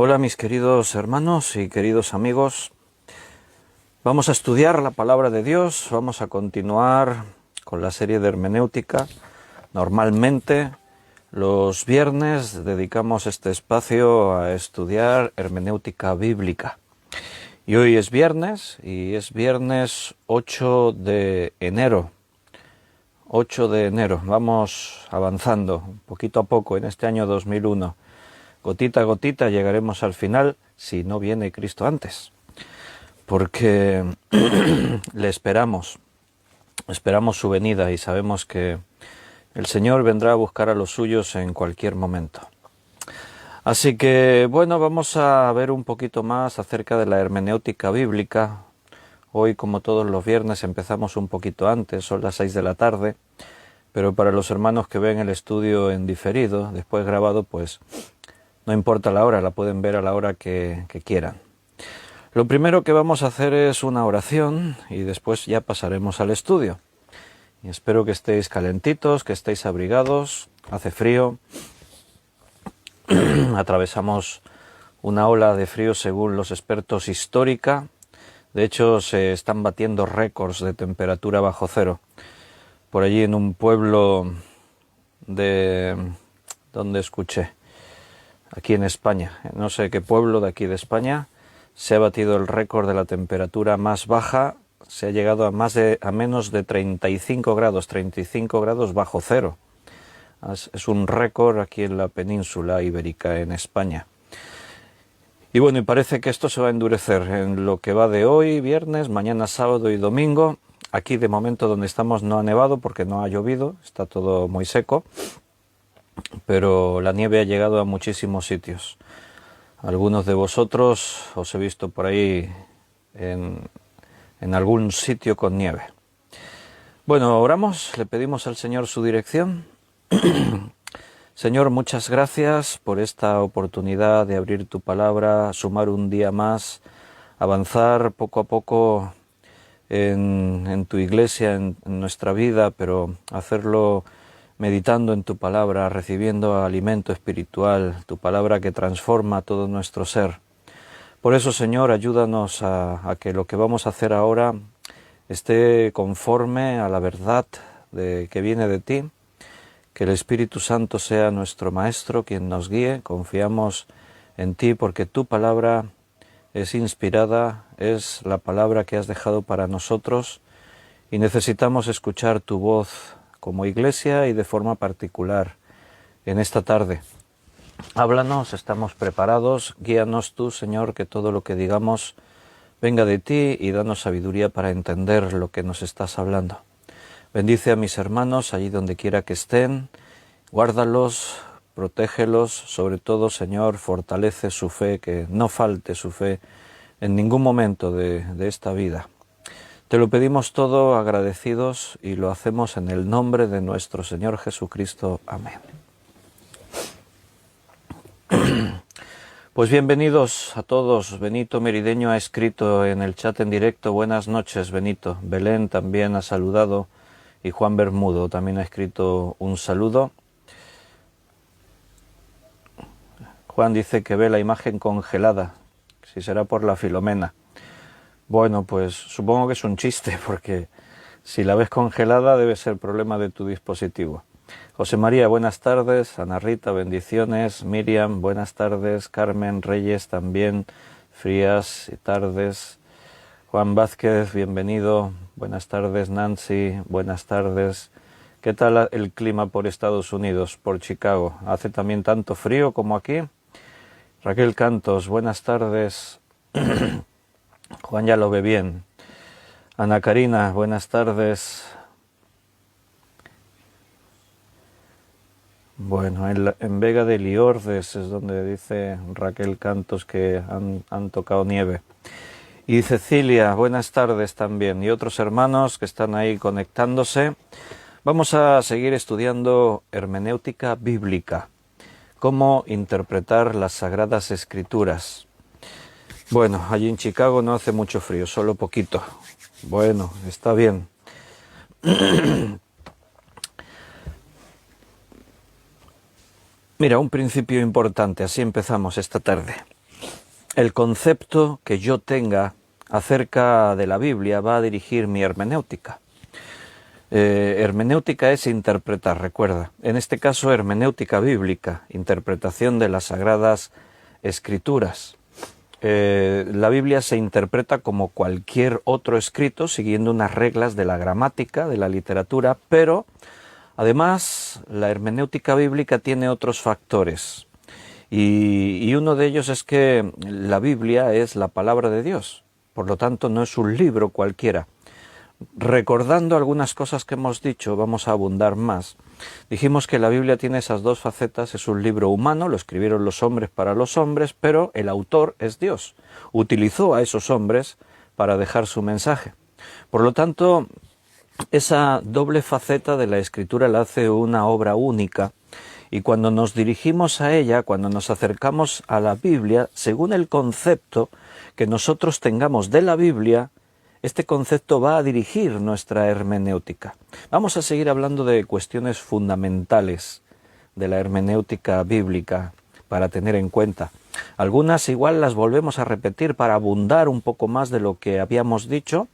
Hola mis queridos hermanos y queridos amigos. Vamos a estudiar la palabra de Dios, vamos a continuar con la serie de hermenéutica. Normalmente los viernes dedicamos este espacio a estudiar hermenéutica bíblica. Y hoy es viernes, y es viernes 8 de enero. 8 de enero, vamos avanzando poquito a poco en este año 2001. Gotita a gotita llegaremos al final, si no viene Cristo antes, porque le esperamos su venida y sabemos que el Señor vendrá a buscar a los suyos en cualquier momento. Así que, bueno, vamos a ver un poquito más acerca de la hermenéutica bíblica. Hoy, como todos los viernes, empezamos un poquito antes, son las 6 de la tarde, pero para los hermanos que ven el estudio en diferido, después grabado, pues no importa la hora, la pueden ver a la hora que quieran. Lo primero que vamos a hacer es una oración y después ya pasaremos al estudio. Y espero que estéis calentitos, que estéis abrigados, hace frío. Atravesamos una ola de frío según los expertos histórica. De hecho, se están batiendo récords de temperatura bajo cero. Por allí en un pueblo de... ¿dónde escuché? Aquí en España, no sé qué pueblo de aquí de España, se ha batido el récord de la temperatura más baja, se ha llegado a menos de 35 grados bajo cero. Es un récord aquí en la península ibérica, en España. Y bueno, y parece que esto se va a endurecer en lo que va de hoy, viernes, mañana sábado y domingo. Aquí de momento donde estamos no ha nevado porque no ha llovido, está todo muy seco. Pero la nieve ha llegado a muchísimos sitios. Algunos de vosotros os he visto por ahí en algún sitio con nieve. Bueno, oramos, le pedimos al Señor su dirección. Señor, muchas gracias por esta oportunidad de abrir tu palabra, sumar un día más, avanzar poco a poco en tu iglesia, en nuestra vida, pero hacerlo meditando en tu palabra, recibiendo alimento espiritual, tu palabra que transforma todo nuestro ser. Por eso, Señor, ayúdanos a que lo que vamos a hacer ahora esté conforme a la verdad que viene de ti, que el Espíritu Santo sea nuestro Maestro, quien nos guíe. Confiamos en ti porque tu palabra es inspirada, es la palabra que has dejado para nosotros y necesitamos escuchar tu voz como iglesia y de forma particular en esta tarde. Háblanos, estamos preparados, guíanos tú, Señor, que todo lo que digamos venga de ti y danos sabiduría para entender lo que nos estás hablando. Bendice a mis hermanos allí donde quiera que estén, guárdalos, protégelos, sobre todo, Señor, fortalece su fe, que no falte su fe en ningún momento de esta vida. Te lo pedimos todo agradecidos y lo hacemos en el nombre de nuestro Señor Jesucristo. Amén. Pues bienvenidos a todos. Benito Merideño ha escrito en el chat en directo: buenas noches, Benito. Belén también ha saludado y Juan Bermudo también ha escrito un saludo. Juan dice que ve la imagen congelada, si será por la Filomena. Bueno, pues supongo que es un chiste, porque si la ves congelada debe ser problema de tu dispositivo. José María, buenas tardes. Ana Rita, bendiciones. Miriam, buenas tardes. Carmen Reyes también, frías y tardes. Juan Vázquez, bienvenido. Buenas tardes. Nancy, buenas tardes. ¿Qué tal el clima por Estados Unidos, por Chicago? ¿Hace también tanto frío como aquí? Raquel Cantos, buenas tardes. Juan ya lo ve bien. Ana Karina, buenas tardes. Bueno, en Vega de Liordes es donde dice Raquel Cantos que han tocado nieve. Y Cecilia, buenas tardes también. Y otros hermanos que están ahí conectándose. Vamos a seguir estudiando hermenéutica bíblica. Cómo interpretar las Sagradas Escrituras. Bueno, allí en Chicago no hace mucho frío, solo poquito. Bueno, está bien. Mira, un principio importante, así empezamos esta tarde. el concepto que yo tenga acerca de la Biblia va a dirigir mi hermenéutica. Hermenéutica es interpretar, recuerda. En este caso, hermenéutica bíblica, interpretación de las Sagradas Escrituras. La Biblia se interpreta como cualquier otro escrito, siguiendo unas reglas de la gramática, de la literatura, pero además la hermenéutica bíblica tiene otros factores. Y uno de ellos es que la Biblia es la palabra de Dios, por lo tanto no es un libro cualquiera. Recordando algunas cosas que hemos dicho, vamos a abundar más. Dijimos que la Biblia tiene esas dos facetas, es un libro humano, lo escribieron los hombres para los hombres, pero el autor es Dios. Utilizó a esos hombres para dejar su mensaje. Por lo tanto, esa doble faceta de la Escritura la hace una obra única, y cuando nos dirigimos a ella, cuando nos acercamos a la Biblia, según el concepto que nosotros tengamos de la Biblia, este concepto va a dirigir nuestra hermenéutica. Vamos a seguir hablando de cuestiones fundamentales de la hermenéutica bíblica para tener en cuenta. Algunas igual las volvemos a repetir para abundar un poco más de lo que habíamos dicho,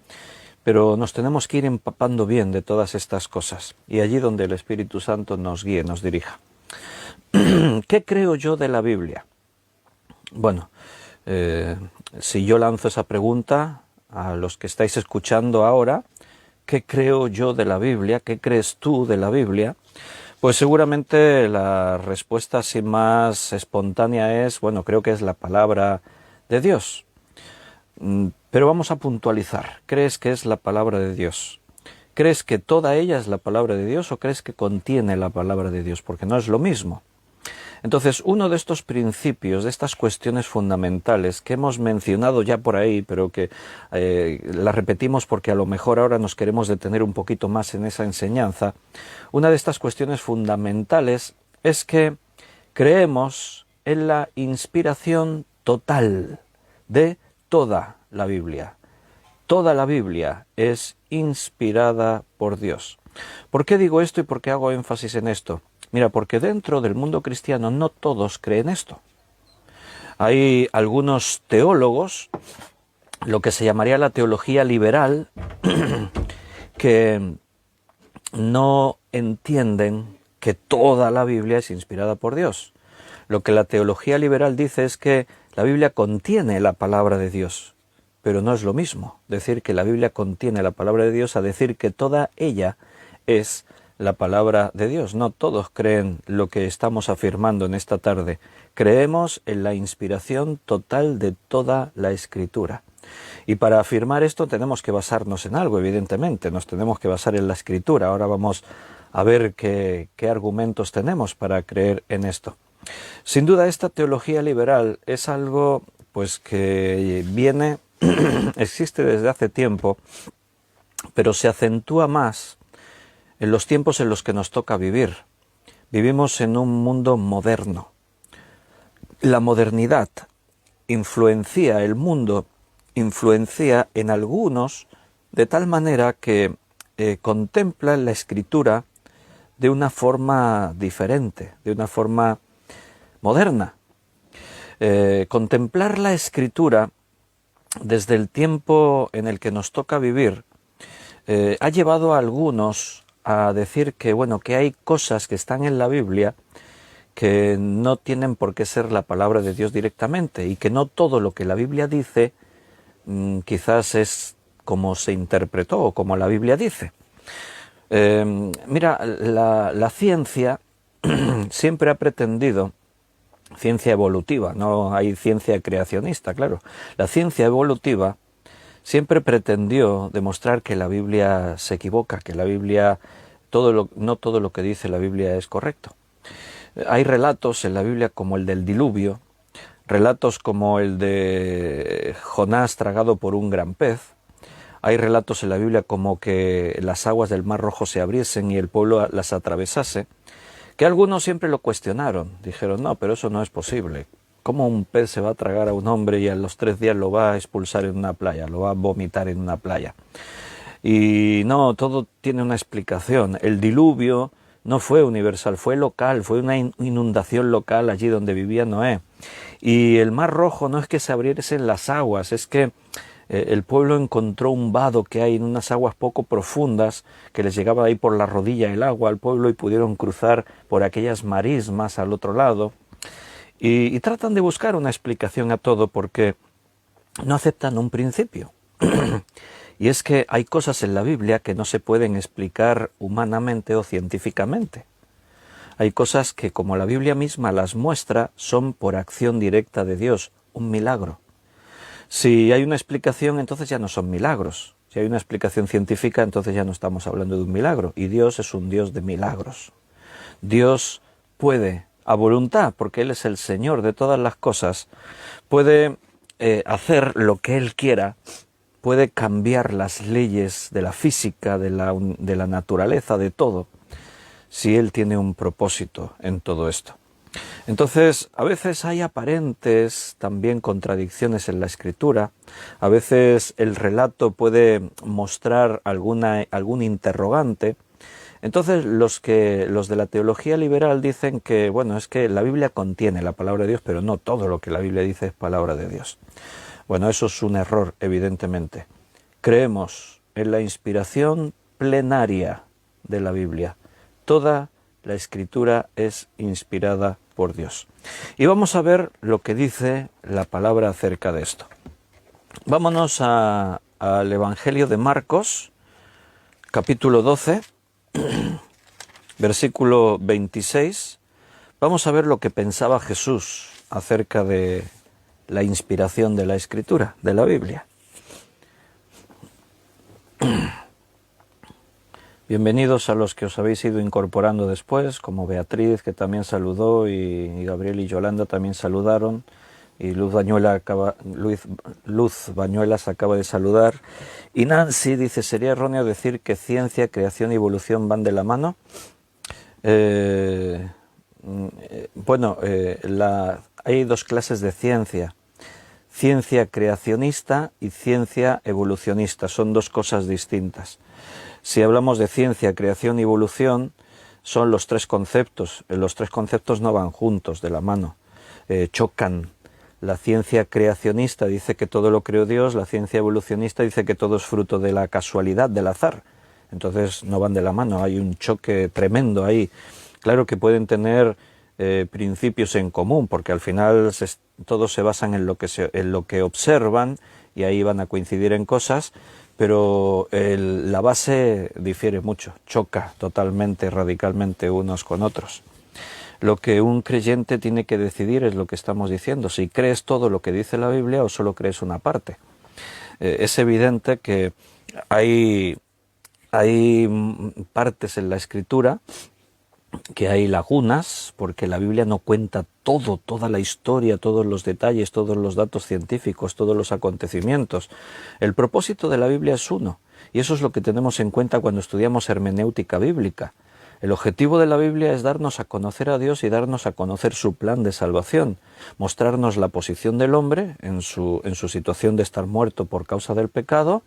pero nos tenemos que ir empapando bien de todas estas cosas y allí donde el Espíritu Santo nos guíe, nos dirija. ¿Qué creo yo de la Biblia? Bueno, si yo lanzo esa pregunta a los que estáis escuchando ahora, ¿qué creo yo de la Biblia? ¿Qué crees tú de la Biblia? Pues seguramente la respuesta así más espontánea es, bueno, creo que es la palabra de Dios. Pero vamos a puntualizar. ¿Crees que es la palabra de Dios? ¿Crees que toda ella es la palabra de Dios o crees que contiene la palabra de Dios? Porque no es lo mismo. Entonces, uno de estos principios, de estas cuestiones fundamentales que hemos mencionado ya por ahí, pero que las repetimos porque a lo mejor ahora nos queremos detener un poquito más en esa enseñanza, una de estas cuestiones fundamentales es que creemos en la inspiración total de toda la Biblia. Toda la Biblia es inspirada por Dios. ¿Por qué digo esto y por qué hago énfasis en esto? Mira, porque dentro del mundo cristiano no todos creen esto. Hay algunos teólogos, lo que se llamaría la teología liberal, que no entienden que toda la Biblia es inspirada por Dios. Lo que la teología liberal dice es que la Biblia contiene la palabra de Dios, pero no es lo mismo decir que la Biblia contiene la palabra de Dios a decir que toda ella es la palabra de Dios. No todos creen lo que estamos afirmando en esta tarde. Creemos en la inspiración total de toda la Escritura. Y para afirmar esto tenemos que basarnos en algo, evidentemente. Nos tenemos que basar en la Escritura. Ahora vamos a ver qué argumentos tenemos para creer en esto. Sin duda, esta teología liberal es algo pues que viene, existe desde hace tiempo, pero se acentúa más en los tiempos en los que nos toca vivir. Vivimos en un mundo moderno. La modernidad influencia el mundo, influencia en algunos de tal manera que contemplan la Escritura de una forma diferente, de una forma moderna. Contemplar la Escritura desde el tiempo en el que nos toca vivir ha llevado a algunos a decir que, bueno, que hay cosas que están en la Biblia que no tienen por qué ser la palabra de Dios directamente y que no todo lo que la Biblia dice quizás es como se interpretó o como la Biblia dice. Mira, la ciencia siempre ha pretendido, ciencia evolutiva, no hay ciencia creacionista, claro, la ciencia evolutiva siempre pretendió demostrar que la Biblia se equivoca, que la Biblia, no todo lo que dice la Biblia es correcto. Hay relatos en la Biblia como el del diluvio, relatos como el de Jonás tragado por un gran pez. Hay relatos en la Biblia como que las aguas del Mar Rojo se abriesen y el pueblo las atravesase, que algunos siempre lo cuestionaron. Dijeron, no, pero eso no es posible. ¿Cómo un pez se va a tragar a un hombre y a los 3 días lo va a expulsar en una playa, lo va a vomitar en una playa? Y no, todo tiene una explicación. El diluvio no fue universal, fue local, fue una inundación local allí donde vivía Noé. Y el Mar Rojo no es que se abriesen las aguas, es que el pueblo encontró un vado que hay en unas aguas poco profundas, que les llegaba ahí por la rodilla el agua al pueblo y pudieron cruzar por aquellas marismas al otro lado. Y tratan de buscar una explicación a todo porque no aceptan un principio. Y es que hay cosas en la Biblia que no se pueden explicar humanamente o científicamente. Hay cosas que, como la Biblia misma las muestra, son por acción directa de Dios, un milagro. Si hay una explicación, entonces ya no son milagros. Si hay una explicación científica, entonces ya no estamos hablando de un milagro. Y Dios es un Dios de milagros. Dios puede, a voluntad, porque Él es el Señor de todas las cosas, puede hacer lo que Él quiera, puede cambiar las leyes de la física, de la naturaleza, de todo, si Él tiene un propósito en todo esto. Entonces, a veces hay aparentes también contradicciones en la escritura, a veces el relato puede mostrar algún interrogante. Entonces, los de la teología liberal dicen que, bueno, es que la Biblia contiene la palabra de Dios, pero no todo lo que la Biblia dice es palabra de Dios. Bueno, eso es un error, evidentemente. Creemos en la inspiración plenaria de la Biblia. Toda la Escritura es inspirada por Dios. Y vamos a ver lo que dice la palabra acerca de esto. Vámonos al Evangelio de Marcos, capítulo 12, versículo 26. Vamos a ver lo que pensaba Jesús acerca de la inspiración de la Escritura, de la Biblia. Bienvenidos a los que os habéis ido incorporando después, como Beatriz, que también saludó, y Gabriel y Yolanda también saludaron, y Luz Bañuelas acaba de saludar. Y Nancy dice, ¿sería erróneo decir que ciencia, creación y evolución van de la mano? Hay dos clases de ciencia. Ciencia creacionista y ciencia evolucionista, son dos cosas distintas. Si hablamos de ciencia, creación y evolución, son los tres conceptos. Los tres conceptos no van juntos, de la mano, chocan. La ciencia creacionista dice que todo lo creó Dios, la ciencia evolucionista dice que todo es fruto de la casualidad, del azar. Entonces no van de la mano, hay un choque tremendo ahí. Claro que pueden tener principios en común, porque al final todos se basan en lo que observan y ahí van a coincidir en cosas, pero la base difiere mucho, choca totalmente, radicalmente unos con otros. Lo que un creyente tiene que decidir es lo que estamos diciendo, si crees todo lo que dice la Biblia o solo crees una parte. Es evidente que hay partes en la Escritura que hay lagunas, porque la Biblia no cuenta toda la historia, todos los detalles, todos los datos científicos, todos los acontecimientos. El propósito de la Biblia es uno, y eso es lo que tenemos en cuenta cuando estudiamos hermenéutica bíblica. El objetivo de la Biblia es darnos a conocer a Dios y darnos a conocer su plan de salvación, mostrarnos la posición del hombre en su situación de estar muerto por causa del pecado,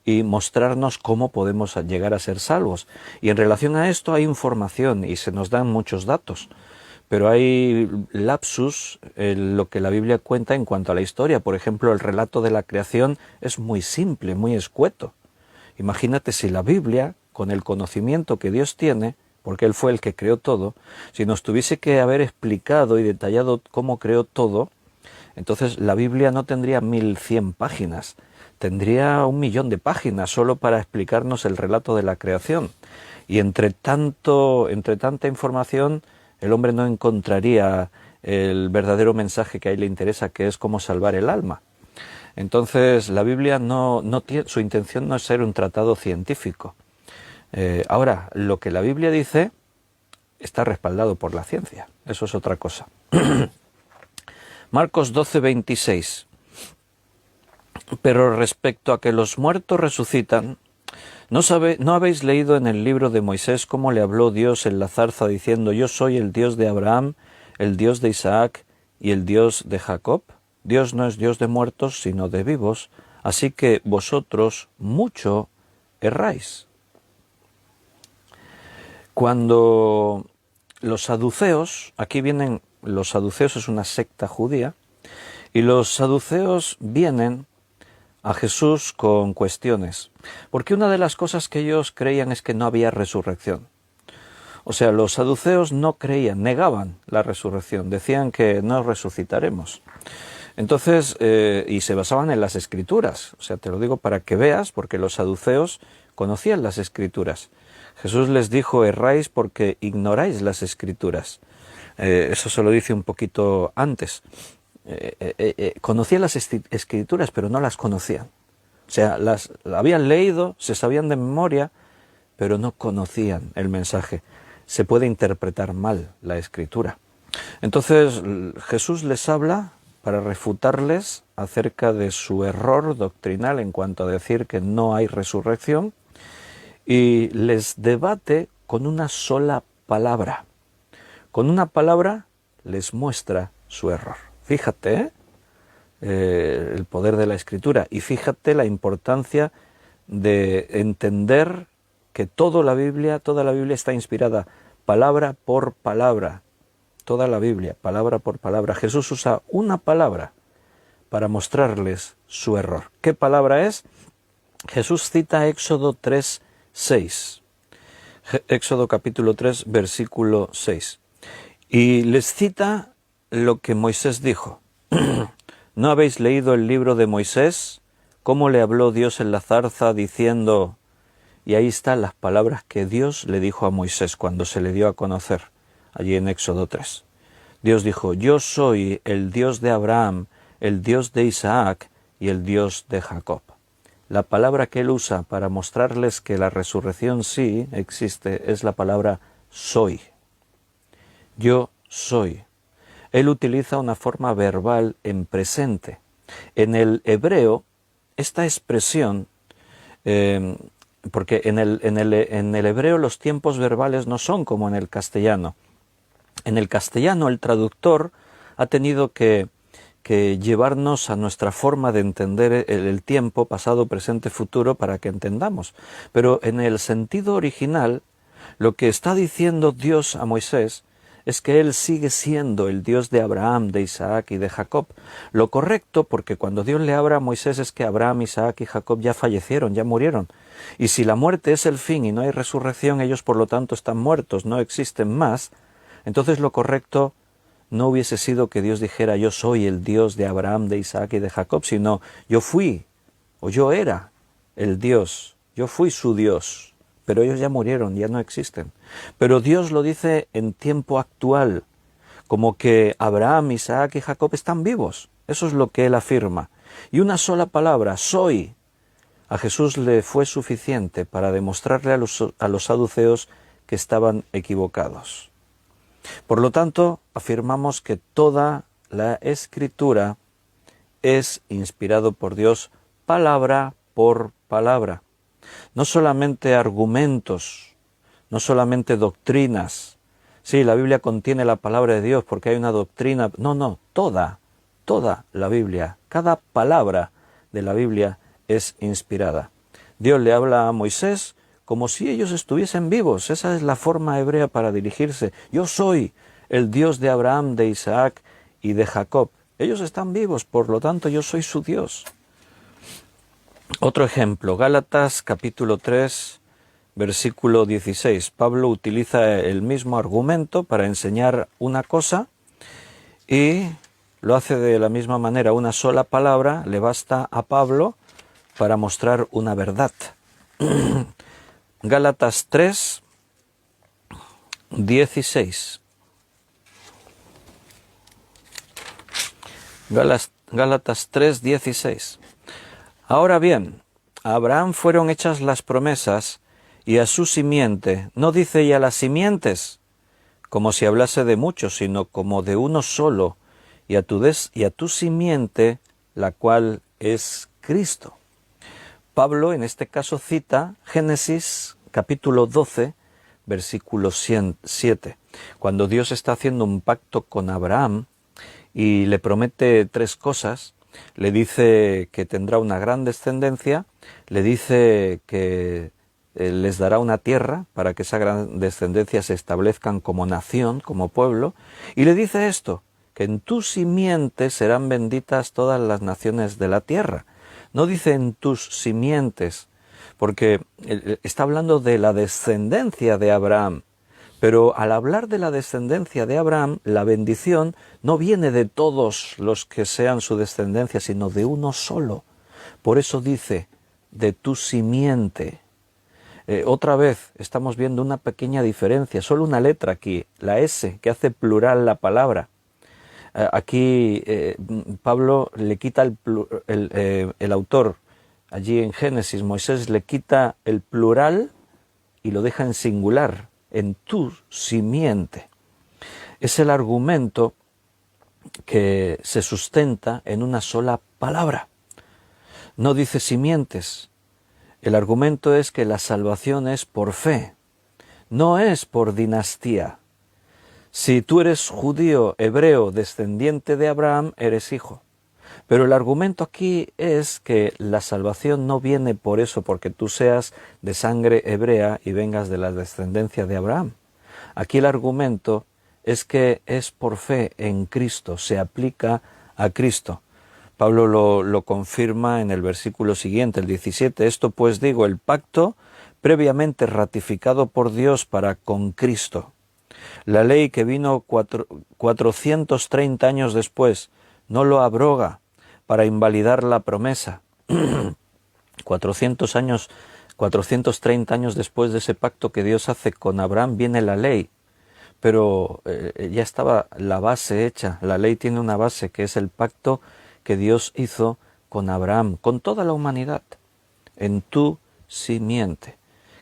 y mostrarnos cómo podemos llegar a ser salvos. Y en relación a esto hay información y se nos dan muchos datos, pero hay lapsus en lo que la Biblia cuenta en cuanto a la historia. Por ejemplo, el relato de la creación es muy simple, muy escueto. Imagínate si la Biblia, con el conocimiento que Dios tiene, porque Él fue el que creó todo, si nos tuviese que haber explicado y detallado cómo creó todo, entonces la Biblia no tendría 1100 páginas, tendría 1.000.000 de páginas solo para explicarnos el relato de la creación. Y entre tanta información, el hombre no encontraría el verdadero mensaje que a él le interesa, que es cómo salvar el alma. Entonces, la Biblia su intención no es ser un tratado científico. Ahora, lo que la Biblia dice está respaldado por la ciencia. Eso es otra cosa. Marcos 12, 26. Pero respecto a que los muertos resucitan, ¿no habéis leído en el libro de Moisés cómo le habló Dios en la zarza diciendo, yo soy el Dios de Abraham, el Dios de Isaac y el Dios de Jacob? Dios no es Dios de muertos, sino de vivos, así que vosotros mucho erráis. Cuando los saduceos, los saduceos es una secta judía, Y los saduceos vienen a Jesús con cuestiones, porque una de las cosas que ellos creían es que no había resurrección. O sea, los saduceos no creían, negaban la resurrección, decían que no resucitaremos. Entonces, y se basaban en las Escrituras. O sea, te lo digo para que veas, porque los saduceos conocían las Escrituras. Jesús les dijo, erráis porque ignoráis las Escrituras. Eso se lo dice un poquito antes. Conocían las Escrituras, pero no las conocían. O sea, las habían leído, se sabían de memoria, pero no conocían el mensaje. Se puede interpretar mal la Escritura. Entonces, Jesús les habla para refutarles acerca de su error doctrinal en cuanto a decir que no hay resurrección, y les debate con una sola palabra. Con una palabra les muestra su error. Fíjate el poder de la Escritura, y fíjate la importancia de entender que toda la Biblia está inspirada palabra por palabra. Toda la Biblia, palabra por palabra. Jesús usa una palabra para mostrarles su error. ¿Qué palabra es? Jesús cita Éxodo 3:6. Éxodo capítulo 3, versículo 6. Y les cita lo que Moisés dijo. ¿No habéis leído el libro de Moisés? ¿Cómo le habló Dios en la zarza diciendo? Y ahí están las palabras que Dios le dijo a Moisés cuando se le dio a conocer, allí en Éxodo 3. Dios dijo, yo soy el Dios de Abraham, el Dios de Isaac y el Dios de Jacob. La palabra que él usa para mostrarles que la resurrección sí existe es la palabra soy. Yo soy. Él utiliza una forma verbal en presente. En el hebreo, esta expresión, porque en el hebreo los tiempos verbales no son como en el castellano. En el castellano el traductor ha tenido que llevarnos a nuestra forma de entender el tiempo, pasado, presente, futuro, para que entendamos. Pero en el sentido original, lo que está diciendo Dios a Moisés es que Él sigue siendo el Dios de Abraham, de Isaac y de Jacob. Lo correcto, porque cuando Dios le habla a Moisés es que Abraham, Isaac y Jacob ya fallecieron, ya murieron. Y si la muerte es el fin y no hay resurrección, ellos por lo tanto están muertos, no existen más. Entonces lo correcto no hubiese sido que Dios dijera yo soy el Dios de Abraham, de Isaac y de Jacob, sino yo fui, o yo era el Dios, yo fui su Dios. Pero ellos ya murieron, ya no existen. Pero Dios lo dice en tiempo actual, como que Abraham, Isaac y Jacob están vivos. Eso es lo que él afirma. Y una sola palabra, soy, a Jesús le fue suficiente para demostrarle a los saduceos que estaban equivocados. Por lo tanto, afirmamos que toda la Escritura es inspirado por Dios palabra por palabra. No solamente argumentos, no solamente doctrinas. Sí, la Biblia contiene la palabra de Dios porque hay una doctrina. No, toda la Biblia, cada palabra de la Biblia es inspirada. Dios le habla a Moisés como si ellos estuviesen vivos. Esa es la forma hebrea para dirigirse. Yo soy el Dios de Abraham, de Isaac y de Jacob. Ellos están vivos, por lo tanto yo soy su Dios. Otro ejemplo, Gálatas capítulo 3, versículo 16. Pablo utiliza el mismo argumento para enseñar una cosa y lo hace de la misma manera. Una sola palabra le basta a Pablo para mostrar una verdad. Gálatas 3, 16. Gálatas 3, 16. Ahora bien, a Abraham fueron hechas las promesas y a su simiente, no dice y a las simientes, como si hablase de muchos, sino como de uno solo, y a tu simiente, la cual es Cristo. Pablo en este caso cita Génesis capítulo 12, versículo 7, cuando Dios está haciendo un pacto con Abraham y le promete tres cosas. Le dice que tendrá una gran descendencia, le dice que les dará una tierra para que esa gran descendencia se establezcan como nación, como pueblo, y le dice esto, que en tu simiente serán benditas todas las naciones de la tierra. No dice en tus simientes, porque está hablando de la descendencia de Abraham. Pero al hablar de la descendencia de Abraham, la bendición no viene de todos los que sean su descendencia, sino de uno solo. Por eso dice, de tu simiente. Otra vez estamos viendo una pequeña diferencia, solo una letra aquí, la S, que hace plural la palabra. Aquí Pablo le quita el autor, allí en Génesis, Moisés le quita el plural y lo deja en singular, en tu simiente. Es el argumento que se sustenta en una sola palabra. No dice simientes. El argumento es que la salvación es por fe, no es por dinastía. Si tú eres judío, hebreo, descendiente de Abraham, eres hijo. Pero el argumento aquí es que la salvación no viene por eso, porque tú seas de sangre hebrea y vengas de la descendencia de Abraham. Aquí el argumento es que es por fe en Cristo, se aplica a Cristo. Pablo lo confirma en el versículo siguiente, el 17. Esto pues digo, el pacto previamente ratificado por Dios para con Cristo. La ley que vino 430 años después no lo abroga para invalidar la promesa. 430 años después de ese pacto que Dios hace con Abraham viene la ley. Pero ya estaba la base hecha. La ley tiene una base que es el pacto que Dios hizo con Abraham, con toda la humanidad, en tu simiente.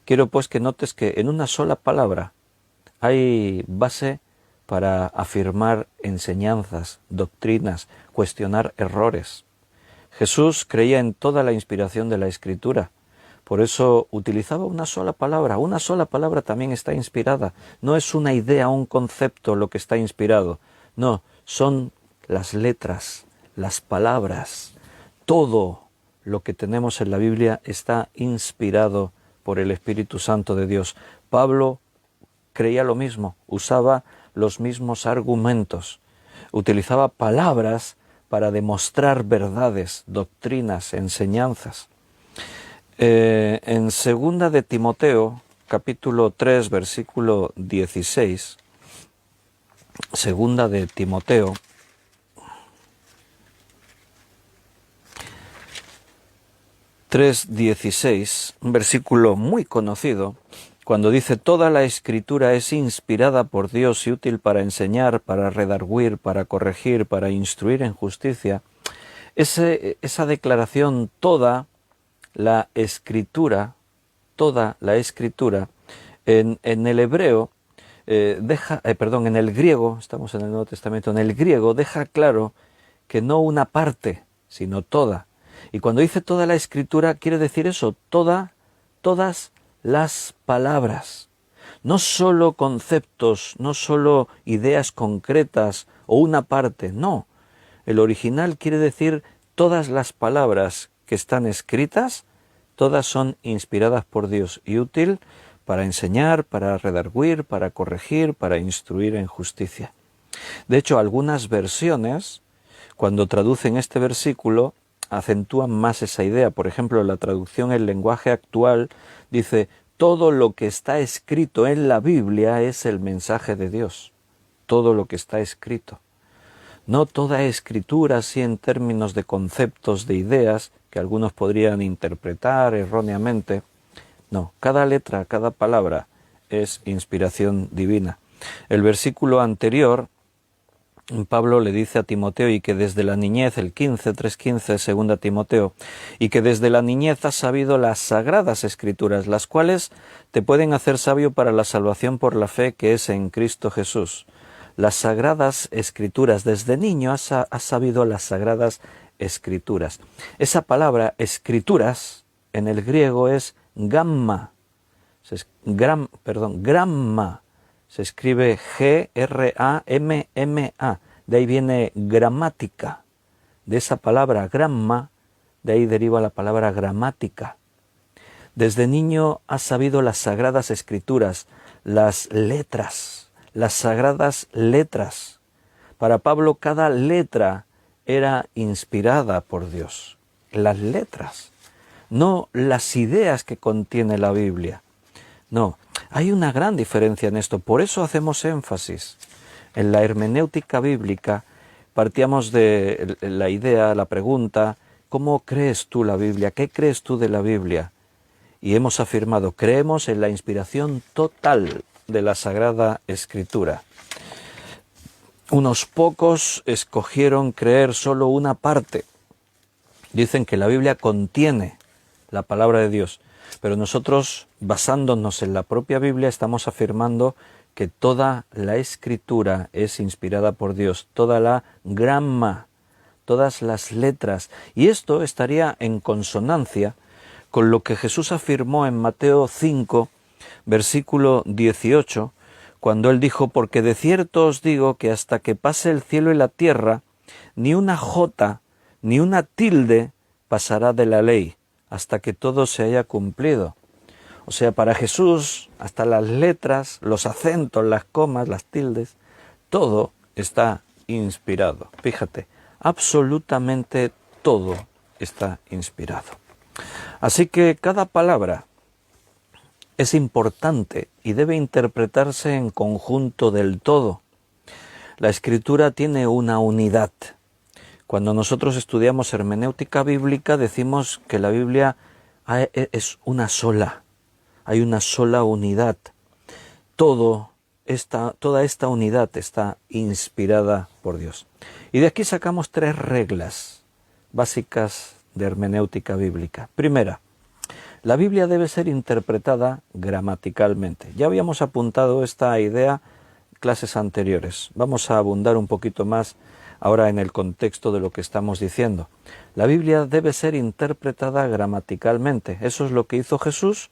Quiero pues que notes que en una sola palabra hay base para afirmar enseñanzas, doctrinas, cuestionar errores. Jesús creía en toda la inspiración de la Escritura. Por eso utilizaba una sola palabra. Una sola palabra también está inspirada. No es una idea, un concepto lo que está inspirado. No, son las letras, las palabras. Todo lo que tenemos en la Biblia está inspirado por el Espíritu Santo de Dios. Pablo creía lo mismo, usaba los mismos argumentos, utilizaba palabras para demostrar verdades, doctrinas, enseñanzas. En segunda de Timoteo, capítulo 3, versículo 16, segunda de Timoteo, un versículo muy conocido, cuando dice toda la Escritura es inspirada por Dios y útil para enseñar, para redarguir, para corregir, para instruir en justicia, esa declaración toda la Escritura, en el hebreo, en el griego, estamos en el Nuevo Testamento, en el griego deja claro que no una parte, sino toda. Y cuando dice toda la Escritura, quiere decir eso, todas las palabras. No solo conceptos, no solo ideas concretas o una parte, no. El original quiere decir todas las palabras que están escritas, todas son inspiradas por Dios y útil para enseñar, para redarguir, para corregir, para instruir en justicia. De hecho, algunas versiones, cuando traducen este versículo, acentúan más esa idea. Por ejemplo, la traducción en lenguaje actual dice, todo lo que está escrito en la Biblia es el mensaje de Dios. Todo lo que está escrito. No toda escritura así en términos de conceptos, de ideas, que algunos podrían interpretar erróneamente. No, cada letra, cada palabra es inspiración divina. El versículo anterior, Pablo le dice a Timoteo, y que desde la niñez, el 3:15, segunda Timoteo, y que desde la niñez has sabido las sagradas Escrituras, las cuales te pueden hacer sabio para la salvación por la fe que es en Cristo Jesús. Las sagradas Escrituras, desde niño has sabido las sagradas Escrituras. Esa palabra Escrituras en el griego es gamma, gramma. Se escribe G-R-A-M-M-A. De ahí viene gramática. De esa palabra gramma, de ahí deriva la palabra gramática. Desde niño has sabido las sagradas Escrituras, las letras, las sagradas letras. Para Pablo cada letra era inspirada por Dios. Las letras, no las ideas que contiene la Biblia. No, hay una gran diferencia en esto. Por eso hacemos énfasis. En la hermenéutica bíblica partíamos de la idea, la pregunta, ¿cómo crees tú la Biblia? ¿Qué crees tú de la Biblia? Y hemos afirmado, creemos en la inspiración total de la Sagrada Escritura. Unos pocos escogieron creer solo una parte. Dicen que la Biblia contiene la palabra de Dios, pero nosotros, basándonos en la propia Biblia, estamos afirmando que toda la Escritura es inspirada por Dios, toda la grama, todas las letras. Y esto estaría en consonancia con lo que Jesús afirmó en Mateo 5, versículo 18, cuando él dijo, porque de cierto os digo que hasta que pase el cielo y la tierra, ni una jota, ni una tilde pasará de la ley, hasta que todo se haya cumplido. O sea, para Jesús, hasta las letras, los acentos, las comas, las tildes, todo está inspirado. Fíjate, absolutamente todo está inspirado. Así que cada palabra es importante y debe interpretarse en conjunto del todo. La Escritura tiene una unidad. Cuando nosotros estudiamos hermenéutica bíblica decimos que la Biblia es una sola, hay una sola unidad. Toda esta unidad está inspirada por Dios. Y de aquí sacamos 3 reglas básicas de hermenéutica bíblica. Primera, la Biblia debe ser interpretada gramaticalmente. Ya habíamos apuntado esta idea en clases anteriores. Vamos a abundar un poquito más ahora en el contexto de lo que estamos diciendo. La Biblia debe ser interpretada gramaticalmente. Eso es lo que hizo Jesús,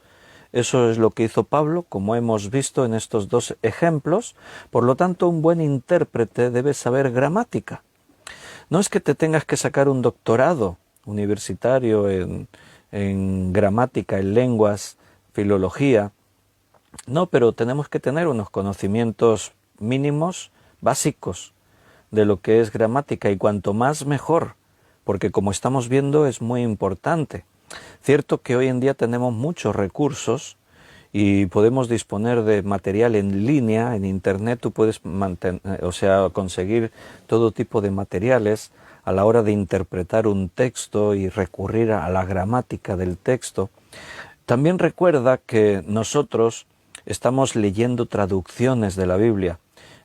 eso es lo que hizo Pablo, como hemos visto en estos 2 ejemplos. Por lo tanto, un buen intérprete debe saber gramática. No es que te tengas que sacar un doctorado universitario en gramática, en lenguas, filología. No, pero tenemos que tener unos conocimientos mínimos, básicos, de lo que es gramática, y cuanto más mejor, porque como estamos viendo es muy importante. Cierto que hoy en día tenemos muchos recursos y podemos disponer de material en línea, en internet tú puedes conseguir todo tipo de materiales a la hora de interpretar un texto y recurrir a la gramática del texto. También recuerda que nosotros estamos leyendo traducciones de la Biblia.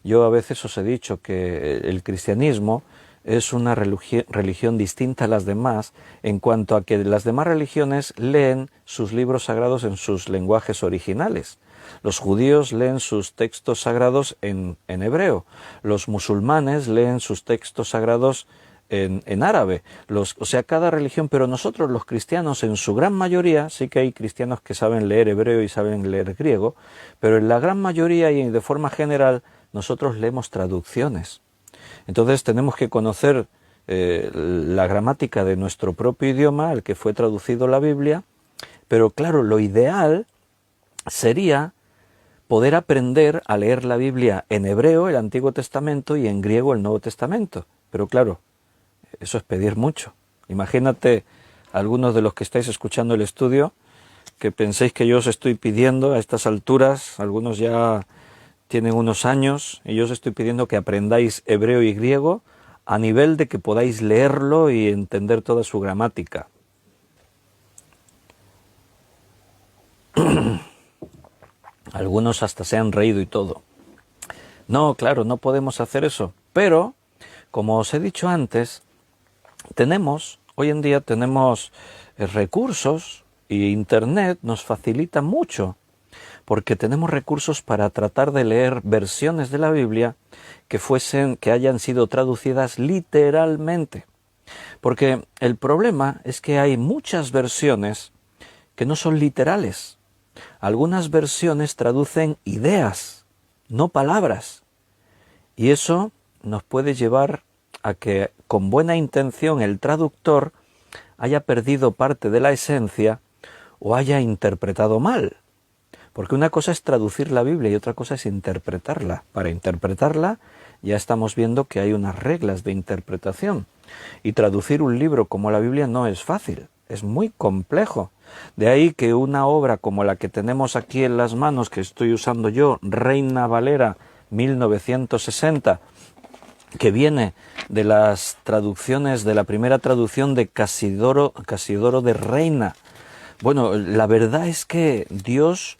Yo a veces os he dicho que el cristianismo es una religión distinta a las demás en cuanto a que las demás religiones leen sus libros sagrados en sus lenguajes originales. Los judíos leen sus textos sagrados en hebreo. Los musulmanes leen sus textos sagrados en árabe. Cada religión, pero nosotros los cristianos en su gran mayoría, sí que hay cristianos que saben leer hebreo y saben leer griego, pero en la gran mayoría y de forma general nosotros leemos traducciones. Entonces tenemos que conocer la gramática de nuestro propio idioma, al que fue traducido la Biblia, pero claro, lo ideal sería poder aprender a leer la Biblia en hebreo, el Antiguo Testamento, y en griego, el Nuevo Testamento. Pero claro, eso es pedir mucho. Imagínate algunos de los que estáis escuchando el estudio, que penséis que yo os estoy pidiendo a estas alturas, algunos ya tienen unos años, y yo os estoy pidiendo que aprendáis hebreo y griego a nivel de que podáis leerlo y entender toda su gramática. Algunos hasta se han reído y todo. No, claro, no podemos hacer eso, pero, como os he dicho antes, hoy en día tenemos recursos, y Internet nos facilita mucho, porque tenemos recursos para tratar de leer versiones de la Biblia que hayan sido traducidas literalmente. Porque el problema es que hay muchas versiones que no son literales. Algunas versiones traducen ideas, no palabras. Y eso nos puede llevar a que, con buena intención, el traductor haya perdido parte de la esencia o haya interpretado mal. Porque una cosa es traducir la Biblia y otra cosa es interpretarla. Para interpretarla ya estamos viendo que hay unas reglas de interpretación. Y traducir un libro como la Biblia no es fácil, es muy complejo. De ahí que una obra como la que tenemos aquí en las manos, que estoy usando yo, Reina Valera 1960, que viene de las traducciones, de la primera traducción de Casiodoro de Reina. Bueno, la verdad es que Dios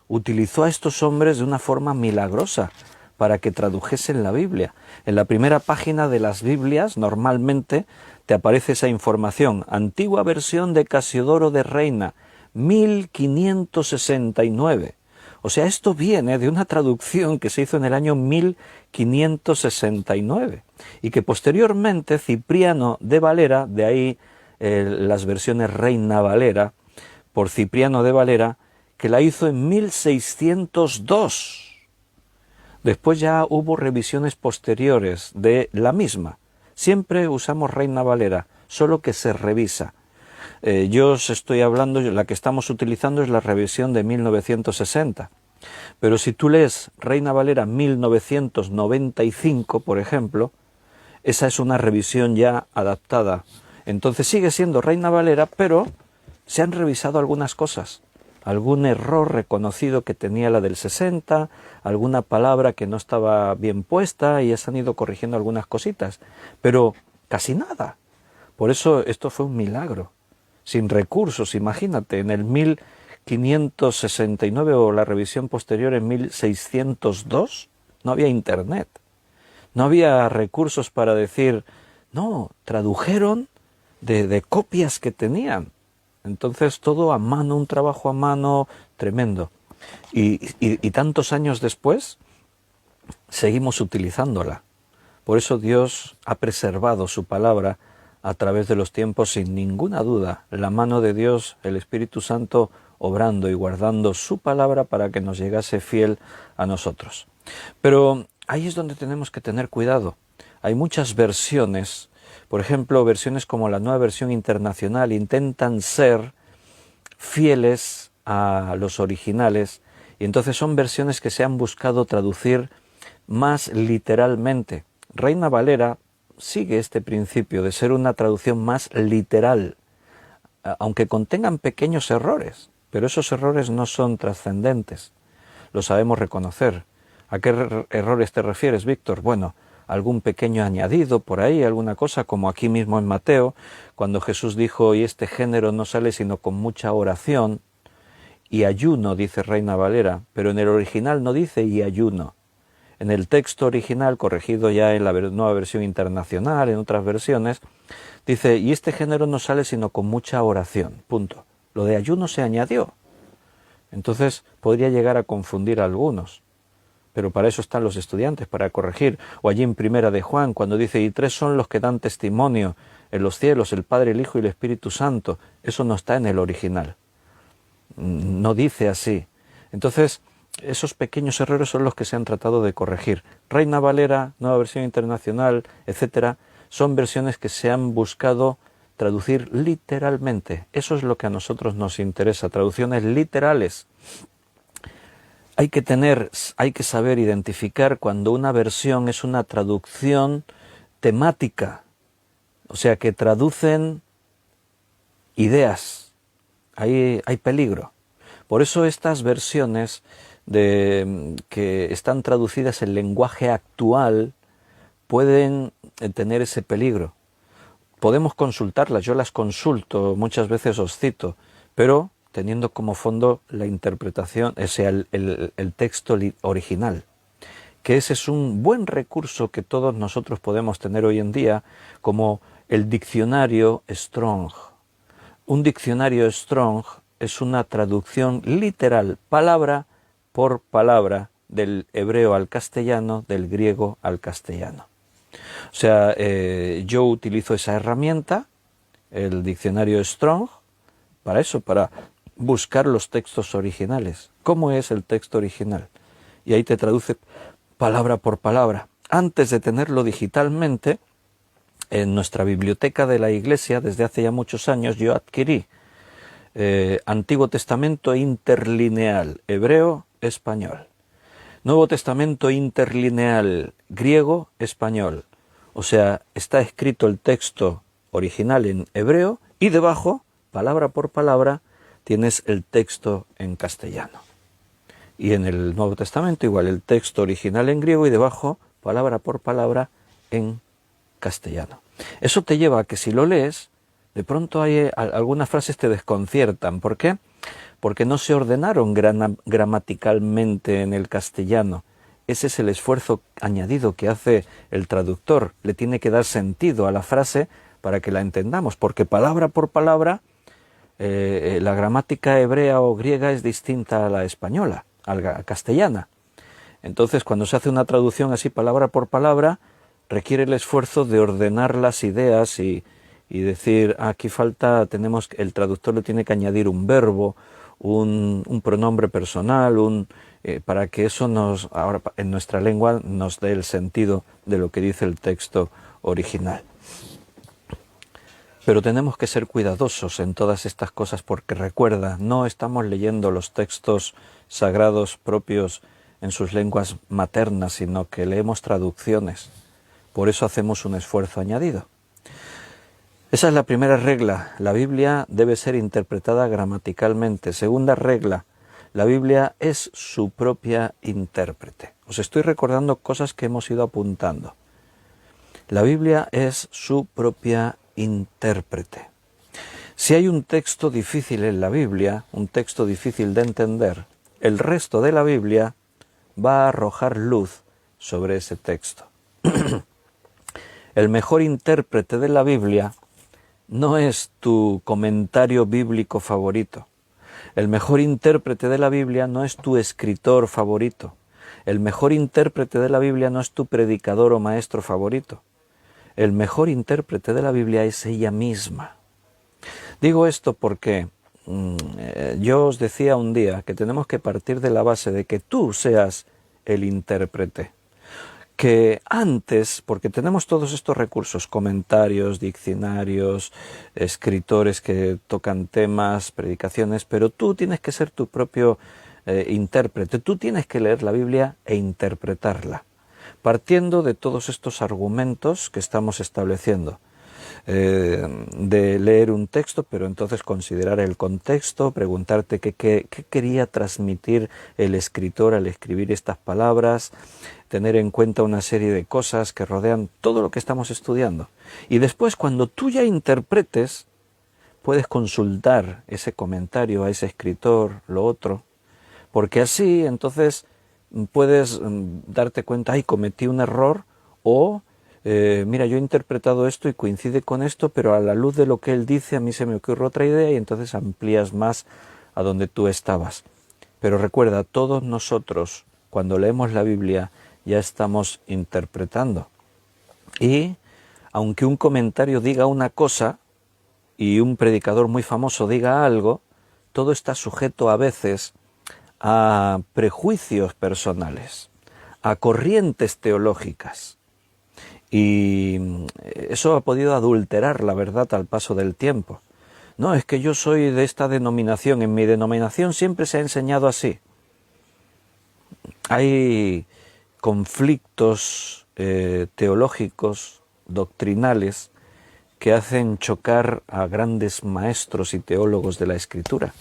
utilizó a estos hombres de una forma milagrosa para que tradujesen la Biblia. En la primera página de las Biblias normalmente te aparece esa información: antigua versión de Casiodoro de Reina, 1569. O sea, esto viene de una traducción que se hizo en el año 1569 y que posteriormente Cipriano de Valera, de ahí las versiones Reina Valera, por Cipriano de Valera, que la hizo en 1602. Después ya hubo revisiones posteriores de la misma. Siempre usamos Reina Valera, solo que se revisa. Yo os estoy hablando, la que estamos utilizando es la revisión de 1960. Pero si tú lees Reina Valera 1995, por ejemplo, esa es una revisión ya adaptada. Entonces sigue siendo Reina Valera, pero se han revisado algunas cosas. Algún error reconocido que tenía la del 60, alguna palabra que no estaba bien puesta, y ya se han ido corrigiendo algunas cositas. Pero casi nada. Por eso esto fue un milagro. Sin recursos, imagínate, en el 1569 o la revisión posterior en 1602, no había internet, no había recursos para decir, no, tradujeron de copias que tenían. Entonces todo a mano, un trabajo a mano tremendo. Y tantos años después seguimos utilizándola. Por eso Dios ha preservado su palabra a través de los tiempos, sin ninguna duda, la mano de Dios, el Espíritu Santo, obrando y guardando su palabra para que nos llegase fiel a nosotros. Pero ahí es donde tenemos que tener cuidado. Hay muchas versiones, por ejemplo, versiones como la Nueva Versión Internacional, intentan ser fieles a los originales, y entonces son versiones que se han buscado traducir más literalmente. Reina Valera sigue este principio de ser una traducción más literal, aunque contengan pequeños errores, pero esos errores no son trascendentes, lo sabemos reconocer. ¿A qué errores te refieres, Víctor? Bueno, algún pequeño añadido por ahí, alguna cosa, como aquí mismo en Mateo, cuando Jesús dijo, y este género no sale sino con mucha oración y ayuno, dice Reina Valera, pero en el original no dice y ayuno. En el texto original, corregido ya en la Nueva Versión Internacional, en otras versiones, dice, y este género no sale sino con mucha oración, punto. Lo de ayuno se añadió. Entonces podría llegar a confundir a algunos. Pero para eso están los estudiantes, para corregir. O allí en Primera de Juan, cuando dice, y tres son los que dan testimonio en los cielos, el Padre, el Hijo y el Espíritu Santo. Eso no está en el original. No dice así. Entonces, esos pequeños errores son los que se han tratado de corregir. Reina Valera, Nueva Versión Internacional, etcétera, son versiones que se han buscado traducir literalmente. Eso es lo que a nosotros nos interesa, traducciones literales. Hay que saber identificar cuando una versión es una traducción temática, o sea, que traducen ideas. Ahí hay peligro. Por eso estas versiones que están traducidas en lenguaje actual pueden tener ese peligro. Podemos consultarlas, yo las consulto, muchas veces os cito, pero teniendo como fondo la interpretación, o sea, el texto original, que ese es un buen recurso que todos nosotros podemos tener hoy en día, como el diccionario Strong. Un diccionario Strong es una traducción literal, palabra por palabra, del hebreo al castellano, del griego al castellano. O sea, yo utilizo esa herramienta, el diccionario Strong, para eso, para buscar los textos originales. ¿Cómo es el texto original? Y ahí te traduce palabra por palabra. Antes de tenerlo digitalmente, en nuestra biblioteca de la iglesia, desde hace ya muchos años, yo adquirí Antiguo Testamento interlineal, hebreo-español. Nuevo Testamento interlineal, griego-español. O sea, está escrito el texto original en hebreo y debajo, palabra por palabra, tienes el texto en castellano. Y en el Nuevo Testamento igual, el texto original en griego y debajo, palabra por palabra, en castellano. Eso te lleva a que si lo lees, de pronto hay algunas frases te desconciertan. ¿Por qué? Porque no se ordenaron gramaticalmente en el castellano. Ese es el esfuerzo añadido que hace el traductor. Le tiene que dar sentido a la frase para que la entendamos, porque palabra por palabra la gramática hebrea o griega es distinta a la española, a la castellana. Entonces, cuando se hace una traducción así palabra por palabra, requiere el esfuerzo de ordenar las ideas y decir, aquí falta, el traductor le tiene que añadir un verbo, un pronombre personal, para que eso ahora en nuestra lengua nos dé el sentido de lo que dice el texto original. Pero tenemos que ser cuidadosos en todas estas cosas porque recuerda, no estamos leyendo los textos sagrados propios en sus lenguas maternas, sino que leemos traducciones. Por eso hacemos un esfuerzo añadido. Esa es la primera regla. La Biblia debe ser interpretada gramaticalmente. Segunda regla, la Biblia es su propia intérprete. Os estoy recordando cosas que hemos ido apuntando. La Biblia es su propia intérprete. Si hay un texto difícil en la Biblia, un texto difícil de entender, el resto de la Biblia va a arrojar luz sobre ese texto. El mejor intérprete de la Biblia no es tu comentario bíblico favorito. El mejor intérprete de la Biblia no es tu escritor favorito. El mejor intérprete de la Biblia no es tu predicador o maestro favorito. El mejor intérprete de la Biblia es ella misma. Digo esto porque yo os decía un día que tenemos que partir de la base de que tú seas el intérprete. Que antes, porque tenemos todos estos recursos, comentarios, diccionarios, escritores que tocan temas, predicaciones, pero tú tienes que ser tu propio intérprete. Tú tienes que leer la Biblia e interpretarla, partiendo de todos estos argumentos que estamos estableciendo. De leer un texto, pero entonces considerar el contexto, preguntarte qué quería transmitir el escritor al escribir estas palabras, tener en cuenta una serie de cosas que rodean todo lo que estamos estudiando. Y después, cuando tú ya interpretes, puedes consultar ese comentario a ese escritor, lo otro, porque así entonces puedes darte cuenta, ay, cometí un error, o mira, yo he interpretado esto y coincide con esto, pero a la luz de lo que él dice a mí se me ocurre otra idea y entonces amplías más a donde tú estabas. Pero recuerda, todos nosotros, cuando leemos la Biblia, ya estamos interpretando. Y aunque un comentario diga una cosa y un predicador muy famoso diga algo, todo está sujeto a veces a prejuicios personales, a corrientes teológicas. Y eso ha podido adulterar la verdad al paso del tiempo. No, es que yo soy de esta denominación, en mi denominación siempre se ha enseñado así. Hay conflictos teológicos, doctrinales, que hacen chocar a grandes maestros y teólogos de la Escritura.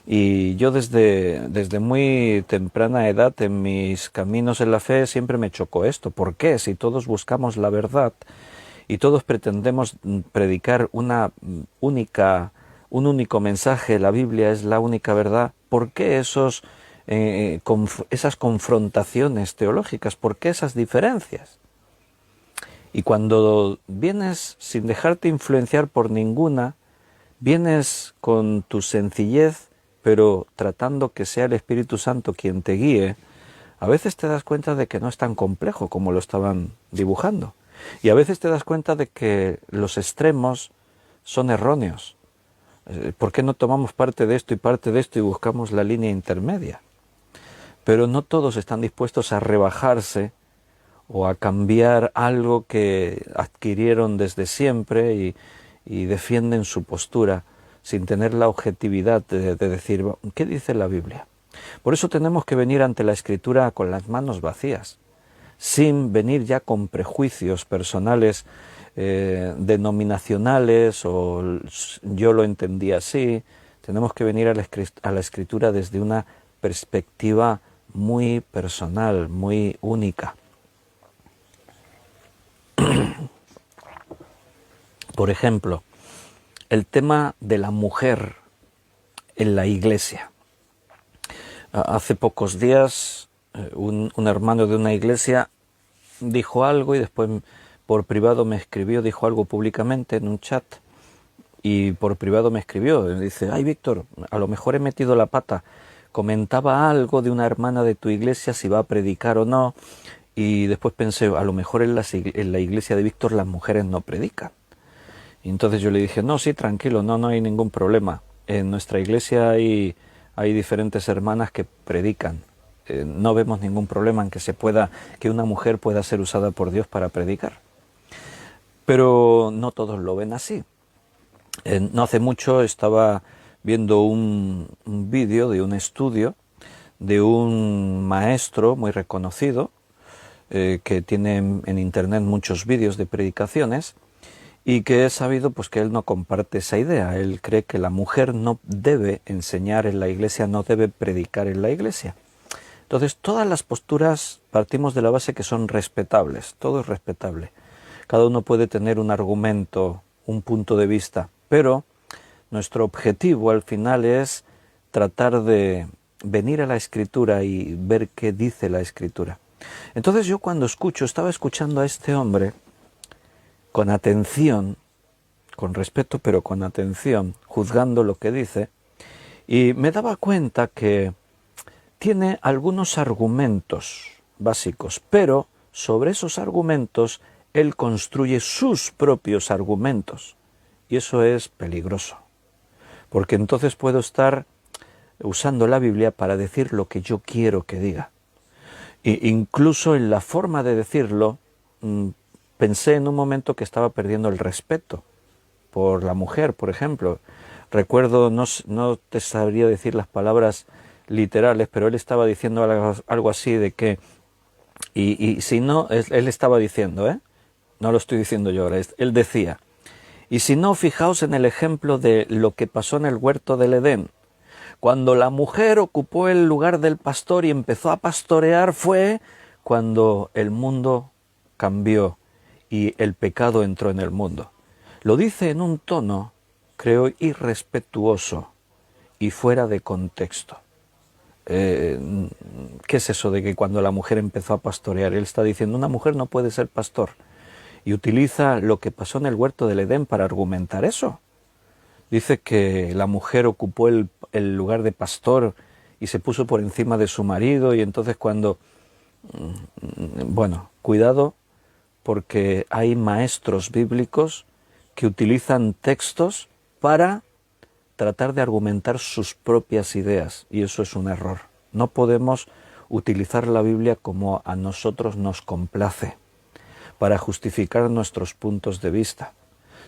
Y yo desde muy temprana edad en mis caminos en la fe siempre me chocó esto. ¿Por qué? Si todos buscamos la verdad y todos pretendemos predicar un único mensaje, la Biblia es la única verdad, ¿por qué esas confrontaciones teológicas? ¿Por qué esas diferencias? Y cuando vienes sin dejarte influenciar por ninguna, vienes con tu sencillez, pero tratando que sea el Espíritu Santo quien te guíe, a veces te das cuenta de que no es tan complejo como lo estaban dibujando. Y a veces te das cuenta de que los extremos son erróneos. ¿Por qué no tomamos parte de esto y buscamos la línea intermedia? Pero no todos están dispuestos a rebajarse o a cambiar algo que adquirieron desde siempre y defienden su postura sin tener la objetividad de decir, ¿qué dice la Biblia? Por eso tenemos que venir ante la Escritura con las manos vacías, sin venir ya con prejuicios personales, denominacionales, o yo lo entendí así. Tenemos que venir a la Escritura desde una perspectiva muy personal, muy única. Por ejemplo, el tema de la mujer en la iglesia. Hace pocos días un hermano de una iglesia dijo algo y después por privado me escribió, dijo algo públicamente en un chat y por privado me escribió, dice, ay Víctor, a lo mejor he metido la pata, comentaba algo de una hermana de tu iglesia, si va a predicar o no, y después pensé, a lo mejor en la iglesia de Víctor las mujeres no predican. Y entonces yo le dije, no, sí, tranquilo, no hay ningún problema. En nuestra iglesia hay diferentes hermanas que predican. No vemos ningún problema en que una mujer pueda ser usada por Dios para predicar. Pero no todos lo ven así. No hace mucho estaba viendo un vídeo de un estudio de un maestro muy reconocido que tiene en internet muchos vídeos de predicaciones, y que he sabido pues que él no comparte esa idea. Él cree que la mujer no debe enseñar en la iglesia, no debe predicar en la iglesia. Entonces todas las posturas partimos de la base que son respetables, todo es respetable. Cada uno puede tener un argumento, un punto de vista, pero nuestro objetivo al final es tratar de venir a la Escritura y ver qué dice la Escritura. Entonces yo cuando estaba escuchando a este hombre, con atención, con respeto, pero con atención, juzgando lo que dice, y me daba cuenta que tiene algunos argumentos básicos, pero sobre esos argumentos él construye sus propios argumentos, y eso es peligroso, porque entonces puedo estar usando la Biblia para decir lo que yo quiero que diga, e incluso en la forma de decirlo, pensé en un momento que estaba perdiendo el respeto por la mujer, por ejemplo. Recuerdo, no te sabría decir las palabras literales, pero él estaba diciendo algo así de que, y si no, él estaba diciendo, no lo estoy diciendo yo ahora, él decía, y si no, fijaos en el ejemplo de lo que pasó en el huerto del Edén. Cuando la mujer ocupó el lugar del pastor y empezó a pastorear, fue cuando el mundo cambió y el pecado entró en el mundo. Lo dice en un tono, creo, irrespetuoso y fuera de contexto. ¿Qué es eso de que cuando la mujer empezó a pastorear? Él está diciendo, una mujer no puede ser pastor. Y utiliza lo que pasó en el huerto del Edén para argumentar eso. Dice que la mujer ocupó el lugar de pastor y se puso por encima de su marido, y entonces cuando... Bueno, cuidado, porque hay maestros bíblicos que utilizan textos para tratar de argumentar sus propias ideas, y eso es un error. No podemos utilizar la Biblia como a nosotros nos complace, para justificar nuestros puntos de vista.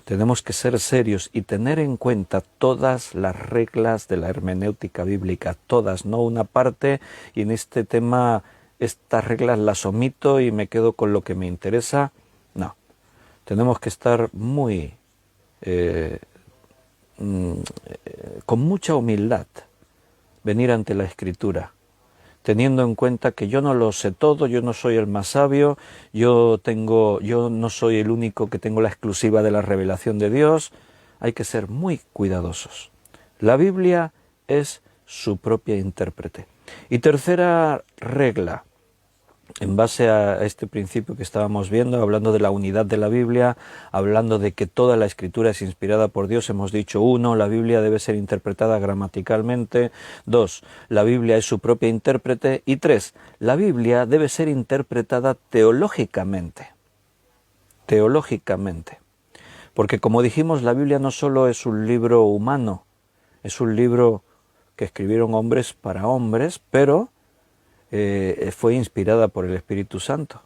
Tenemos que ser serios y tener en cuenta todas las reglas de la hermenéutica bíblica, todas, no una parte, y en este tema estas reglas las omito y me quedo con lo que me interesa. No, tenemos que estar muy con mucha humildad, venir ante la Escritura, teniendo en cuenta que yo no lo sé todo, yo no soy el más sabio, yo no soy el único que tengo la exclusiva de la revelación de Dios. Hay que ser muy cuidadosos. La Biblia es su propia intérprete. Y tercera regla, en base a este principio que estábamos viendo, hablando de la unidad de la Biblia, hablando de que toda la Escritura es inspirada por Dios, hemos dicho, 1, la Biblia debe ser interpretada gramaticalmente, 2, la Biblia es su propia intérprete, y 3, la Biblia debe ser interpretada teológicamente, porque como dijimos, la Biblia no solo es un libro humano, es un libro que escribieron hombres para hombres, pero fue inspirada por el Espíritu Santo.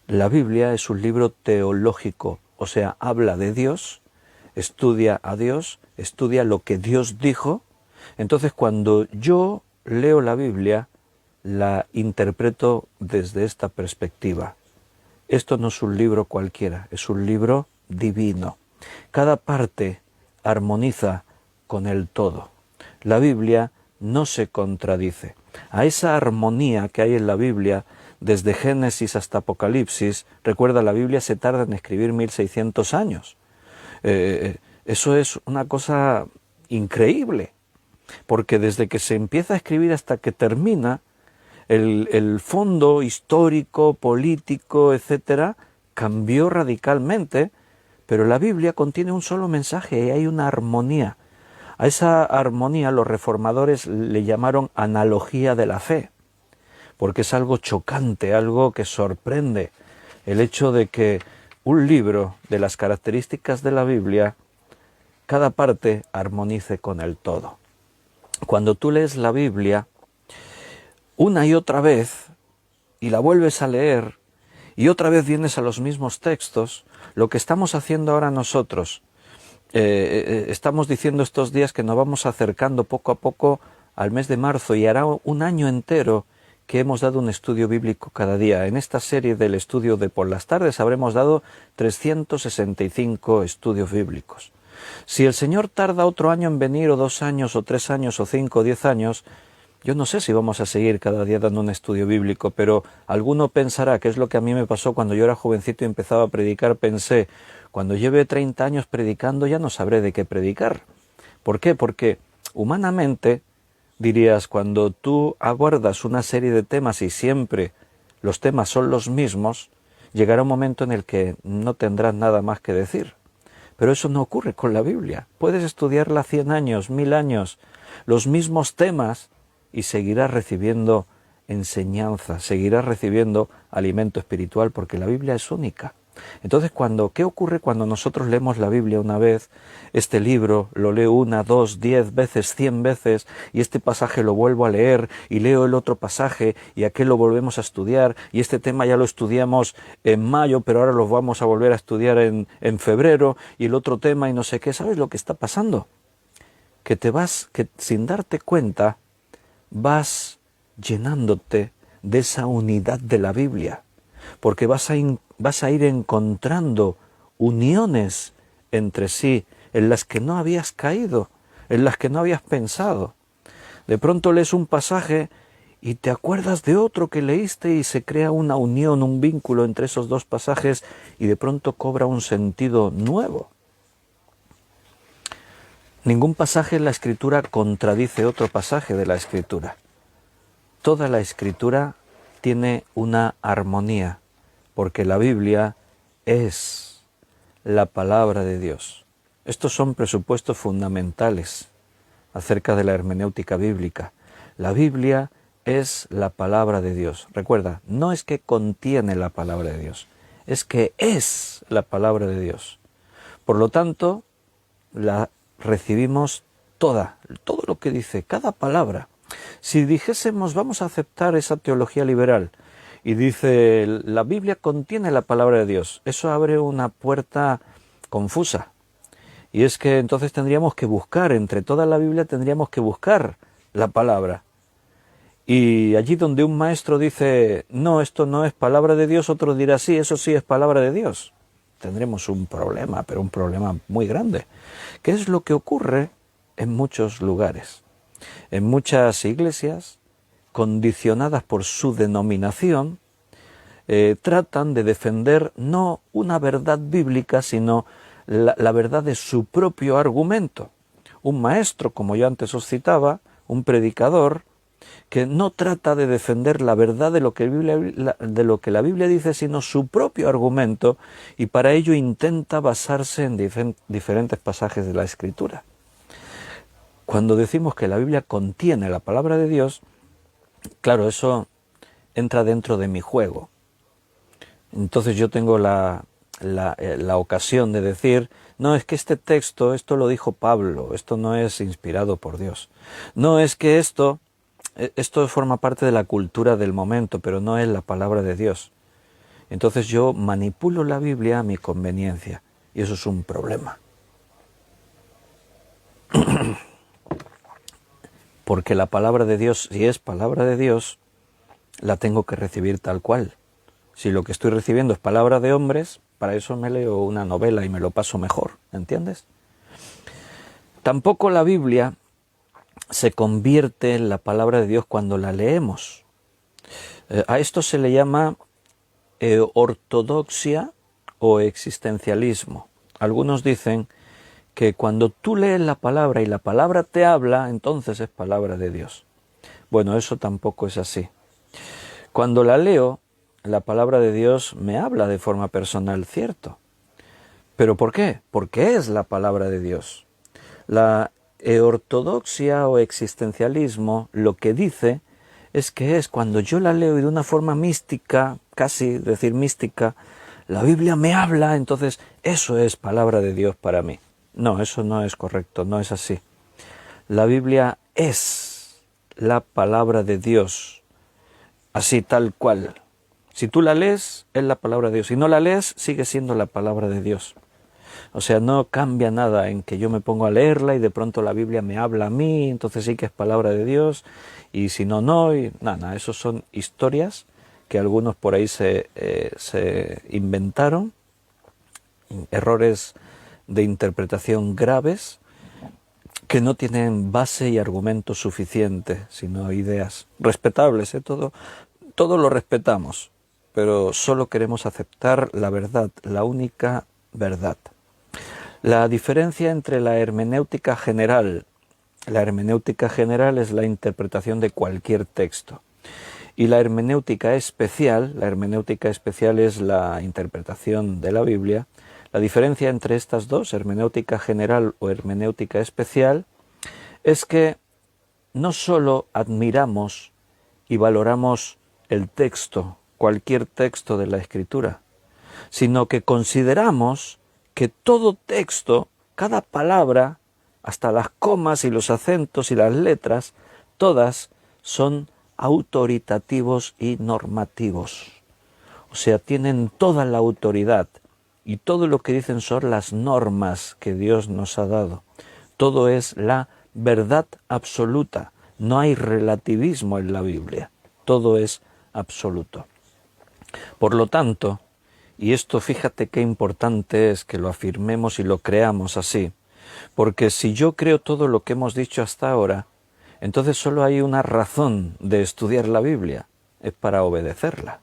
La Biblia es un libro teológico, o sea, habla de Dios, estudia a Dios estudia lo que Dios dijo. Entonces cuando yo leo la Biblia, la interpreto desde esta perspectiva. Esto no es un libro cualquiera, es un libro divino. Cada parte armoniza con el todo. La Biblia no se contradice. A esa armonía que hay en la Biblia, desde Génesis hasta Apocalipsis, recuerda, la Biblia se tarda en escribir 1600 años. Eso es una cosa increíble, porque desde que se empieza a escribir hasta que termina, el fondo histórico, político, etcétera, cambió radicalmente, pero la Biblia contiene un solo mensaje y hay una armonía. A esa armonía los reformadores le llamaron analogía de la fe, porque es algo chocante, algo que sorprende, el hecho de que un libro de las características de la Biblia, cada parte armonice con el todo. Cuando tú lees la Biblia una y otra vez, y la vuelves a leer, y otra vez vienes a los mismos textos, lo que estamos haciendo ahora nosotros, estamos diciendo estos días que nos vamos acercando poco a poco al mes de marzo, y hará un año entero que hemos dado un estudio bíblico cada día. En esta serie del estudio de por las tardes habremos dado 365 estudios bíblicos. Si el Señor tarda otro año en venir, o 2 años, o 3 años, o 5, o 10 años, yo no sé si vamos a seguir cada día dando un estudio bíblico, pero alguno pensará, que es lo que a mí me pasó cuando yo era jovencito y empezaba a predicar, pensé, cuando lleve 30 años predicando ya no sabré de qué predicar. ¿Por qué? Porque humanamente, dirías, cuando tú abordas una serie de temas y siempre los temas son los mismos, llegará un momento en el que no tendrás nada más que decir. Pero eso no ocurre con la Biblia. Puedes estudiarla 100 años, 1000 años, los mismos temas, y seguirás recibiendo enseñanza, seguirás recibiendo alimento espiritual, porque la Biblia es única. Entonces, ¿qué ocurre cuando nosotros leemos la Biblia una vez? Este libro lo leo 1, 2, 10 veces, 100 veces, y este pasaje lo vuelvo a leer, y leo el otro pasaje, y aquel lo volvemos a estudiar, y este tema ya lo estudiamos en mayo, pero ahora lo vamos a volver a estudiar en febrero, y el otro tema, y no sé qué. ¿Sabes lo que está pasando? Que sin darte cuenta, vas llenándote de esa unidad de la Biblia, porque vas a ir encontrando uniones entre sí en las que no habías caído, en las que no habías pensado. De pronto lees un pasaje y te acuerdas de otro que leíste y se crea una unión, un vínculo entre esos dos pasajes, y de pronto cobra un sentido nuevo. Ningún pasaje en la Escritura contradice otro pasaje de la Escritura. Toda la Escritura tiene una armonía, porque la Biblia es la palabra de Dios. Estos son presupuestos fundamentales acerca de la hermenéutica bíblica. La Biblia es la palabra de Dios. Recuerda, no es que contiene la palabra de Dios, es que es la palabra de Dios. Por lo tanto, la recibimos todo lo que dice, cada palabra. Si dijésemos, vamos a aceptar esa teología liberal, y dice, la Biblia contiene la palabra de Dios, eso abre una puerta confusa. Y es que entonces tendríamos que buscar, entre toda la Biblia tendríamos que buscar la palabra. Y allí donde un maestro dice, no, esto no es palabra de Dios, otro dirá, sí, eso sí es palabra de Dios. Tendremos un problema, pero un problema muy grande. ¿Qué es lo que ocurre en muchos lugares? En muchas iglesias, condicionadas por su denominación, tratan de defender no una verdad bíblica, sino la verdad de su propio argumento. Un maestro, como yo antes os citaba, un predicador, que no trata de defender la verdad de lo que la Biblia dice, sino su propio argumento, y para ello intenta basarse en diferentes pasajes de la Escritura. Cuando decimos que la Biblia contiene la palabra de Dios, claro, eso entra dentro de mi juego. Entonces yo tengo la ocasión de decir, no, es que este texto, esto lo dijo Pablo, esto no es inspirado por Dios. No, es que esto forma parte de la cultura del momento, pero no es la palabra de Dios. Entonces yo manipulo la Biblia a mi conveniencia, y eso es un problema. Porque la palabra de Dios, si es palabra de Dios, la tengo que recibir tal cual. Si lo que estoy recibiendo es palabra de hombres, para eso me leo una novela y me lo paso mejor, ¿entiendes? Tampoco la Biblia se convierte en la palabra de Dios cuando la leemos. A esto se le llama ortodoxia o existencialismo. Algunos dicen que cuando tú lees la palabra y la palabra te habla, entonces es palabra de Dios. Bueno, eso tampoco es así. Cuando la leo, la palabra de Dios me habla de forma personal, cierto. ¿Pero por qué? Porque es la palabra de Dios. La ortodoxia o existencialismo lo que dice es que es cuando yo la leo y de una forma mística, casi decir mística, la Biblia me habla, entonces eso es palabra de Dios para mí. No, eso no es correcto, no es así. La Biblia es la palabra de Dios, así tal cual. Si tú la lees, es la palabra de Dios. Si no la lees, sigue siendo la palabra de Dios. O sea, no cambia nada en que yo me pongo a leerla y de pronto la Biblia me habla a mí, entonces sí que es palabra de Dios, y si no, no, y nada, eso son historias que algunos por ahí se inventaron, errores de interpretación graves, que no tienen base y argumento suficiente, sino ideas respetables, todo lo respetamos, pero solo queremos aceptar la verdad, la única verdad. La diferencia entre la hermenéutica general es la interpretación de cualquier texto, y la hermenéutica especial es la interpretación de la Biblia. La diferencia entre estas dos, hermenéutica general o hermenéutica especial, es que no solo admiramos y valoramos el texto, cualquier texto de la Escritura, sino que consideramos que todo texto, cada palabra, hasta las comas y los acentos y las letras, todas son autoritativos y normativos. O sea, tienen toda la autoridad y todo lo que dicen son las normas que Dios nos ha dado. Todo es la verdad absoluta. No hay relativismo en la Biblia. Todo es absoluto. Por lo tanto, y esto fíjate qué importante es que lo afirmemos y lo creamos así, porque si yo creo todo lo que hemos dicho hasta ahora, entonces solo hay una razón de estudiar la Biblia, es para obedecerla.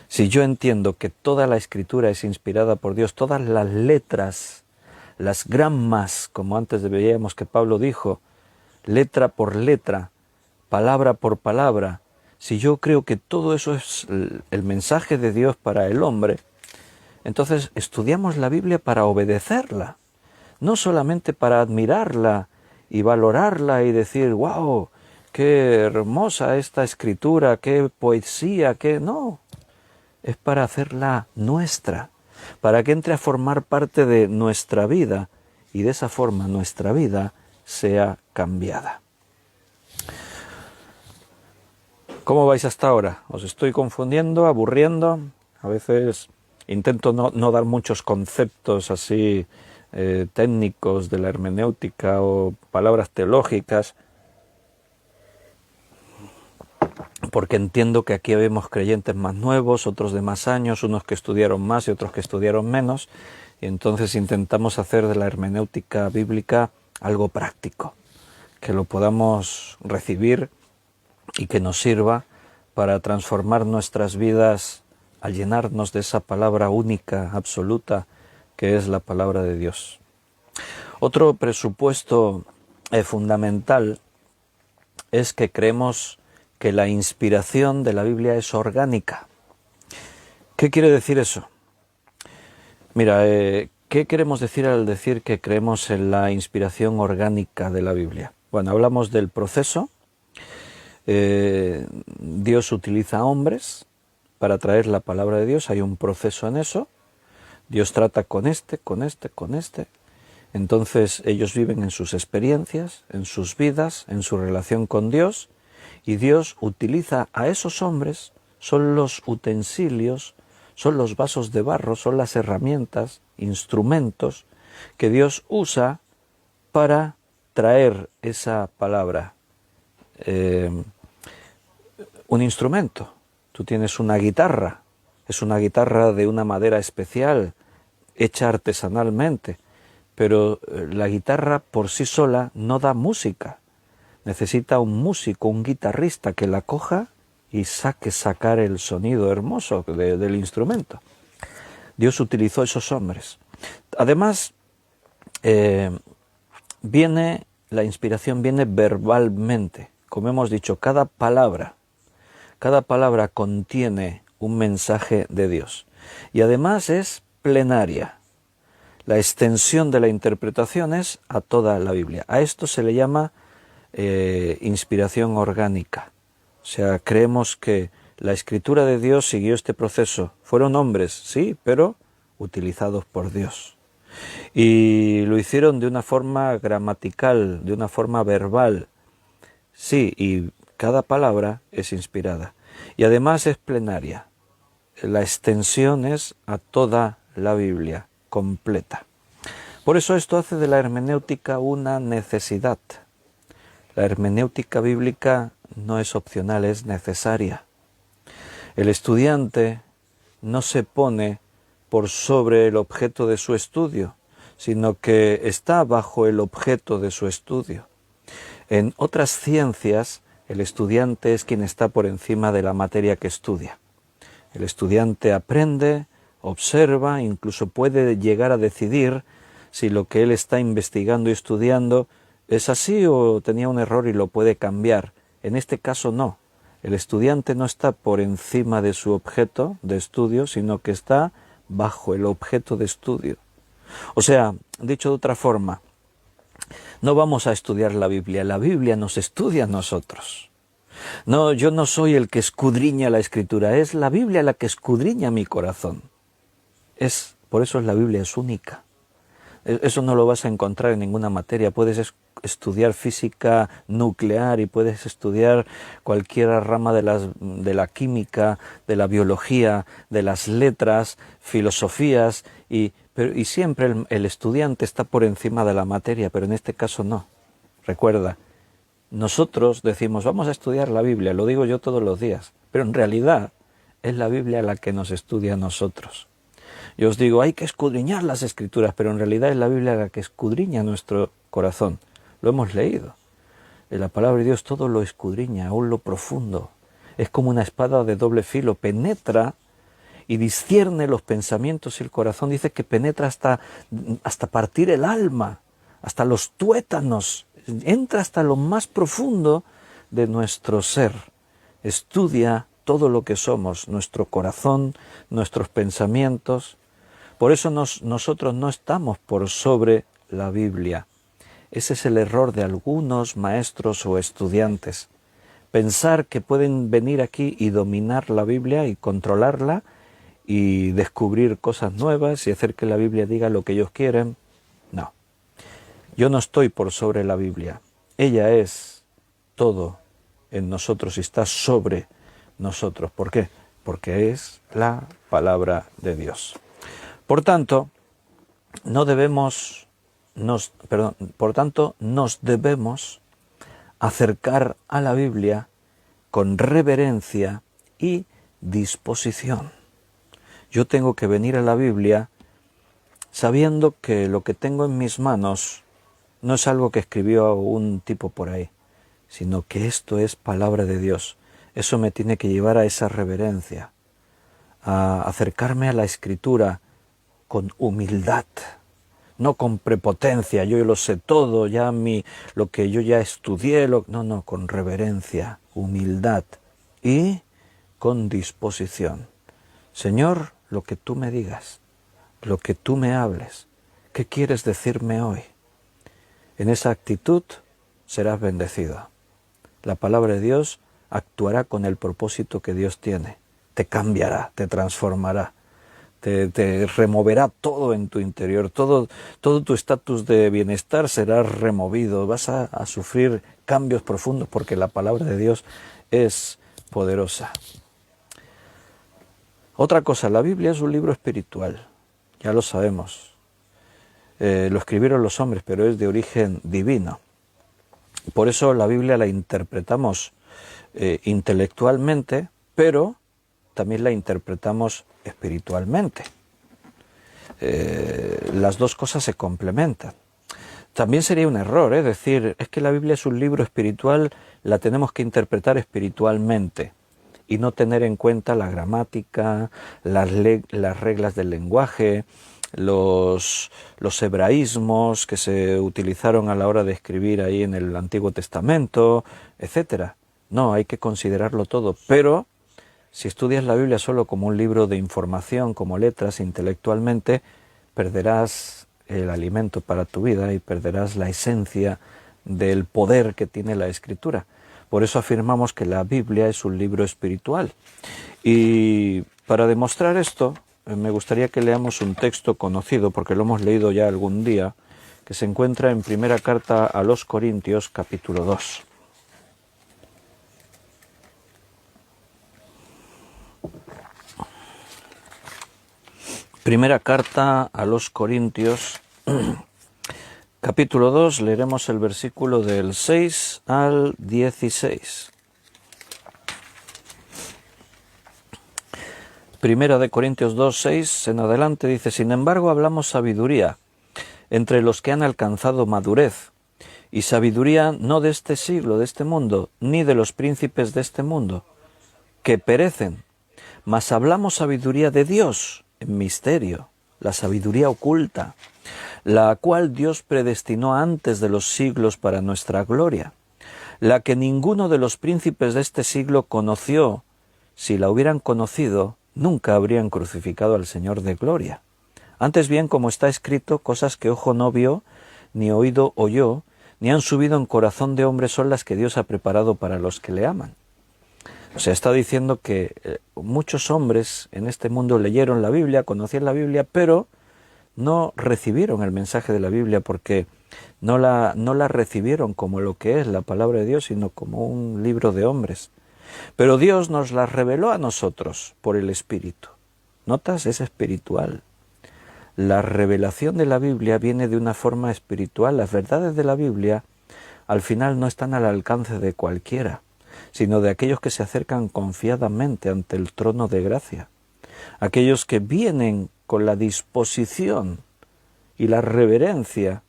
Si yo entiendo que toda la Escritura es inspirada por Dios, todas las letras, las grammas, como antes veíamos que Pablo dijo, letra por letra, palabra por palabra, si yo creo que todo eso es el mensaje de Dios para el hombre, entonces estudiamos la Biblia para obedecerla, no solamente para admirarla y valorarla y decir, wow, qué hermosa esta escritura, qué poesía, qué... No, es para hacerla nuestra, para que entre a formar parte de nuestra vida y de esa forma nuestra vida sea cambiada. ¿Cómo vais hasta ahora? ¿Os estoy confundiendo, aburriendo? A veces intento no dar muchos conceptos así técnicos de la hermenéutica o palabras teológicas, porque entiendo que aquí vemos creyentes más nuevos, otros de más años, unos que estudiaron más y otros que estudiaron menos, y entonces intentamos hacer de la hermenéutica bíblica algo práctico, que lo podamos recibir y que nos sirva para transformar nuestras vidas al llenarnos de esa palabra única, absoluta, que es la palabra de Dios. Otro presupuesto fundamental es que creemos que la inspiración de la Biblia es orgánica. ¿Qué quiere decir eso? Mira, ¿qué queremos decir al decir que creemos en la inspiración orgánica de la Biblia? Bueno, hablamos del proceso. Dios utiliza hombres para traer la palabra de Dios, hay un proceso en eso, Dios trata con este, entonces ellos viven en sus experiencias, en sus vidas, en su relación con Dios, y Dios utiliza a esos hombres, son los utensilios, son los vasos de barro, son las herramientas, instrumentos que Dios usa para traer esa palabra un instrumento. Tú tienes una guitarra, es una guitarra de una madera especial, hecha artesanalmente, pero la guitarra por sí sola no da música. Necesita un músico, un guitarrista que la coja y sacar el sonido hermoso del instrumento. Dios utilizó esos hombres. Además, la inspiración viene verbalmente. Como hemos dicho, cada palabra contiene un mensaje de Dios. Y además es plenaria. La extensión de la interpretación es a toda la Biblia. A esto se le llama inspiración orgánica. O sea, creemos que la escritura de Dios siguió este proceso. Fueron hombres, sí, pero utilizados por Dios. Y lo hicieron de una forma gramatical, de una forma verbal. Sí, y cada palabra es inspirada. Y además es plenaria. La extensión es a toda la Biblia completa. Por eso esto hace de la hermenéutica una necesidad. La hermenéutica bíblica no es opcional, es necesaria. El estudiante no se pone por sobre el objeto de su estudio, sino que está bajo el objeto de su estudio. En otras ciencias, el estudiante es quien está por encima de la materia que estudia. El estudiante aprende, observa, incluso puede llegar a decidir si lo que él está investigando y estudiando es así o tenía un error y lo puede cambiar. En este caso no. El estudiante no está por encima de su objeto de estudio, sino que está bajo el objeto de estudio. O sea, dicho de otra forma, no vamos a estudiar la Biblia nos estudia a nosotros. No, yo no soy el que escudriña la Escritura, es la Biblia la que escudriña mi corazón. Por eso la Biblia es única. Eso no lo vas a encontrar en ninguna materia. Puedes estudiar física nuclear y puedes estudiar cualquier rama de la química, de la biología, de las letras, filosofías, y siempre el estudiante está por encima de la materia, pero en este caso no. Recuerda, nosotros decimos, vamos a estudiar la Biblia, lo digo yo todos los días, pero en realidad es la Biblia la que nos estudia a nosotros. Yo os digo, hay que escudriñar las Escrituras, pero en realidad es la Biblia la que escudriña nuestro corazón. Lo hemos leído. En la palabra de Dios todo lo escudriña, aún lo profundo. Es como una espada de doble filo, penetra y discierne los pensamientos y el corazón. Dice que penetra hasta partir el alma, hasta los tuétanos, entra hasta lo más profundo de nuestro ser. Estudia todo lo que somos, nuestro corazón, nuestros pensamientos. Por eso nosotros no estamos por sobre la Biblia. Ese es el error de algunos maestros o estudiantes. Pensar que pueden venir aquí y dominar la Biblia y controlarla y descubrir cosas nuevas y hacer que la Biblia diga lo que ellos quieren. No. Yo no estoy por sobre la Biblia. Ella es todo en nosotros y está sobre nosotros. ¿Por qué? Porque es la palabra de Dios. Por tanto, nos debemos acercar a la Biblia con reverencia y disposición. Yo tengo que venir a la Biblia sabiendo que lo que tengo en mis manos no es algo que escribió un tipo por ahí, sino que esto es palabra de Dios. Eso me tiene que llevar a esa reverencia, a acercarme a la Escritura con humildad, no con prepotencia, yo lo sé todo, lo que yo ya estudié, no, con reverencia, humildad y con disposición. Señor, lo que tú me digas, lo que tú me hables, ¿qué quieres decirme hoy? En esa actitud serás bendecido. La palabra de Dios actuará con el propósito que Dios tiene. Te cambiará, te transformará, te removerá todo en tu interior, todo tu estatus de bienestar será removido, vas a sufrir cambios profundos porque la palabra de Dios es poderosa. Otra cosa, la Biblia es un libro espiritual, ya lo sabemos. Lo escribieron los hombres, pero es de origen divino. Por eso la Biblia la interpretamos intelectualmente, pero también la interpretamos espiritualmente. Las dos cosas se complementan. También sería un error, decir, es que la Biblia es un libro espiritual, la tenemos que interpretar espiritualmente y no tener en cuenta la gramática, las reglas del lenguaje, los hebraísmos que se utilizaron a la hora de escribir ahí en el Antiguo Testamento, etcétera. No, hay que considerarlo todo, pero si estudias la Biblia solo como un libro de información, como letras, intelectualmente, perderás el alimento para tu vida y perderás la esencia del poder que tiene la Escritura. Por eso afirmamos que la Biblia es un libro espiritual. Y para demostrar esto, me gustaría que leamos un texto conocido, porque lo hemos leído ya algún día, que se encuentra en Primera Carta a los Corintios, capítulo 2. Primera Carta a los Corintios, capítulo 2, leeremos el versículo del 6 al 16. Primera de Corintios 2, 6 en adelante dice: sin embargo hablamos sabiduría entre los que han alcanzado madurez, y sabiduría no de este siglo, de este mundo, ni de los príncipes de este mundo, que perecen, mas hablamos sabiduría de Dios en misterio, la sabiduría oculta, la cual Dios predestinó antes de los siglos para nuestra gloria, la que ninguno de los príncipes de este siglo conoció. Si la hubieran conocido, nunca habrían crucificado al Señor de gloria. Antes bien, como está escrito, cosas que ojo no vio, ni oído oyó, ni han subido en corazón de hombre son las que Dios ha preparado para los que le aman. O sea, está diciendo que muchos hombres en este mundo leyeron la Biblia, conocían la Biblia, pero no recibieron el mensaje de la Biblia porque no la recibieron como lo que es la palabra de Dios, sino como un libro de hombres. Pero Dios nos la reveló a nosotros por el Espíritu. ¿Notas? Es espiritual. La revelación de la Biblia viene de una forma espiritual. Las verdades de la Biblia al final no están al alcance de cualquiera, sino de aquellos que se acercan confiadamente ante el trono de gracia. Aquellos que vienen con la disposición y la reverencia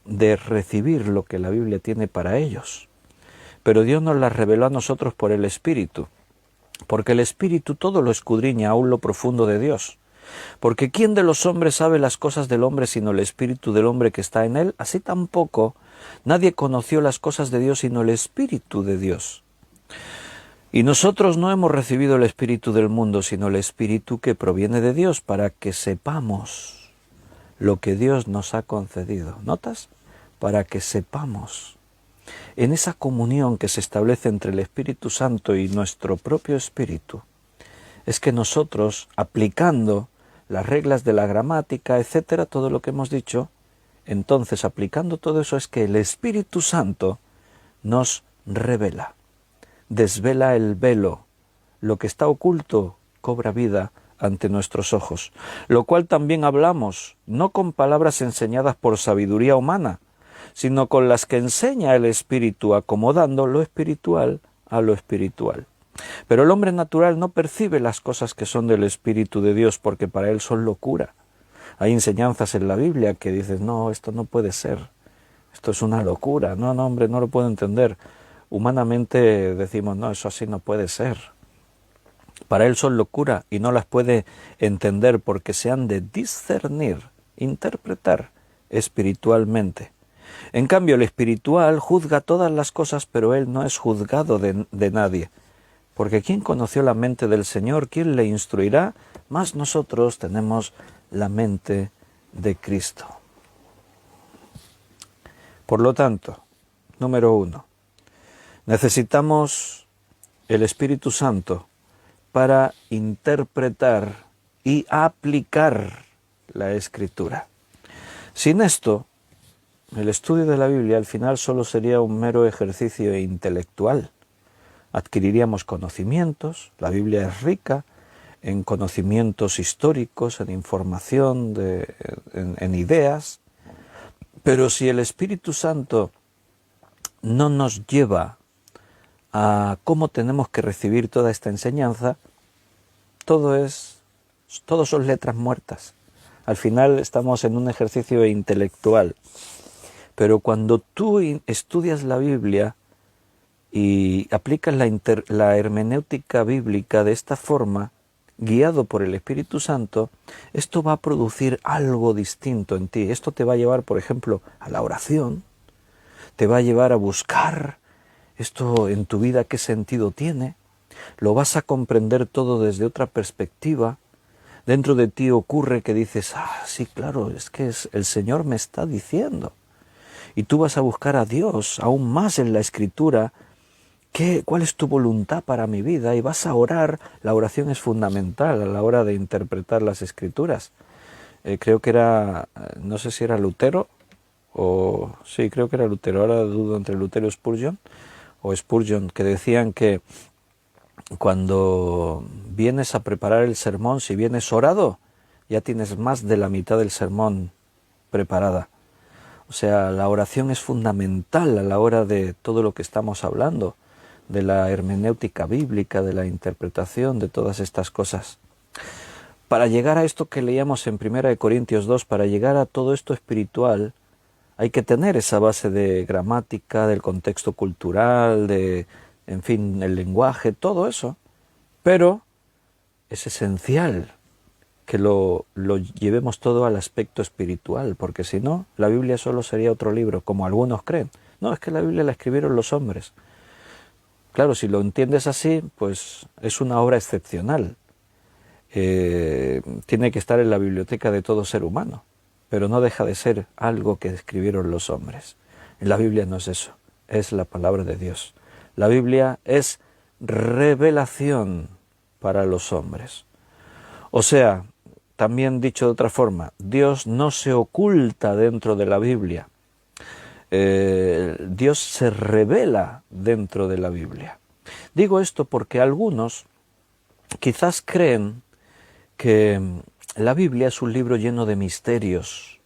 de recibir lo que la Biblia tiene para ellos. Pero Dios nos la reveló a nosotros por el Espíritu, porque el Espíritu todo lo escudriña, aún lo profundo de Dios. Porque ¿quién de los hombres sabe las cosas del hombre sino el Espíritu del hombre que está en él? Así tampoco nadie conoció las cosas de Dios sino el Espíritu de Dios. Y nosotros no hemos recibido el Espíritu del mundo, sino el Espíritu que proviene de Dios, para que sepamos lo que Dios nos ha concedido. ¿Notas? Para que sepamos. En esa comunión que se establece entre el Espíritu Santo y nuestro propio espíritu, es que nosotros, aplicando las reglas de la gramática, etcétera, todo lo que hemos dicho, entonces aplicando todo eso es que el Espíritu Santo nos revela. Desvela el velo, lo que está oculto cobra vida ante nuestros ojos, lo cual también hablamos, no con palabras enseñadas por sabiduría humana, sino con las que enseña el Espíritu, acomodando lo espiritual a lo espiritual. Pero el hombre natural no percibe las cosas que son del Espíritu de Dios, porque para él son locura. Hay enseñanzas en la Biblia que dices, no, esto no puede ser, esto es una locura, no, hombre, no lo puedo entender. Humanamente decimos, no, eso así no puede ser. Para él son locura y no las puede entender porque se han de discernir, interpretar espiritualmente. En cambio, el espiritual juzga todas las cosas, pero él no es juzgado de nadie. Porque ¿quién conoció la mente del Señor? ¿Quién le instruirá? Mas nosotros tenemos la mente de Cristo. Por lo tanto, número 1, necesitamos el Espíritu Santo para interpretar y aplicar la Escritura. Sin esto, el estudio de la Biblia al final solo sería un mero ejercicio intelectual. Adquiriríamos conocimientos, la Biblia es rica en conocimientos históricos, en información, en ideas, pero si el Espíritu Santo no nos lleva a cómo tenemos que recibir toda esta enseñanza, todos son letras muertas. Al final estamos en un ejercicio intelectual. Pero cuando tú estudias la Biblia y aplicas la hermenéutica bíblica de esta forma, guiado por el Espíritu Santo, esto va a producir algo distinto en ti. Esto te va a llevar, por ejemplo, a la oración, te va a llevar a buscar esto en tu vida qué sentido tiene, lo vas a comprender todo desde otra perspectiva. Dentro de ti ocurre que dices, sí, claro, es que el Señor me está diciendo. Y tú vas a buscar a Dios aún más en la Escritura. ¿Cuál es tu voluntad para mi vida? Y vas a orar. La oración es fundamental a la hora de interpretar las Escrituras. Creo que era, no sé si era Lutero, sí, creo que era Lutero. Ahora dudo entre Lutero y Spurgeon, que decían que cuando vienes a preparar el sermón, si vienes orado, ya tienes más de la mitad del sermón preparada. O sea, la oración es fundamental a la hora de todo lo que estamos hablando, de la hermenéutica bíblica, de la interpretación, de todas estas cosas. Para llegar a esto que leíamos en 1 Corintios 2, para llegar a todo esto espiritual, hay que tener esa base de gramática, del contexto cultural, en fin, el lenguaje, todo eso. Pero es esencial que lo llevemos todo al aspecto espiritual, porque si no, la Biblia solo sería otro libro, como algunos creen. No, es que la Biblia la escribieron los hombres. Claro, si lo entiendes así, pues es una obra excepcional. Tiene que estar en la biblioteca de todo ser humano, pero no deja de ser algo que escribieron los hombres. En la Biblia no es eso, es la palabra de Dios. La Biblia es revelación para los hombres. O sea, también dicho de otra forma, Dios no se oculta dentro de la Biblia. Dios se revela dentro de la Biblia. Digo esto porque algunos quizás creen que la Biblia es un libro lleno de misterios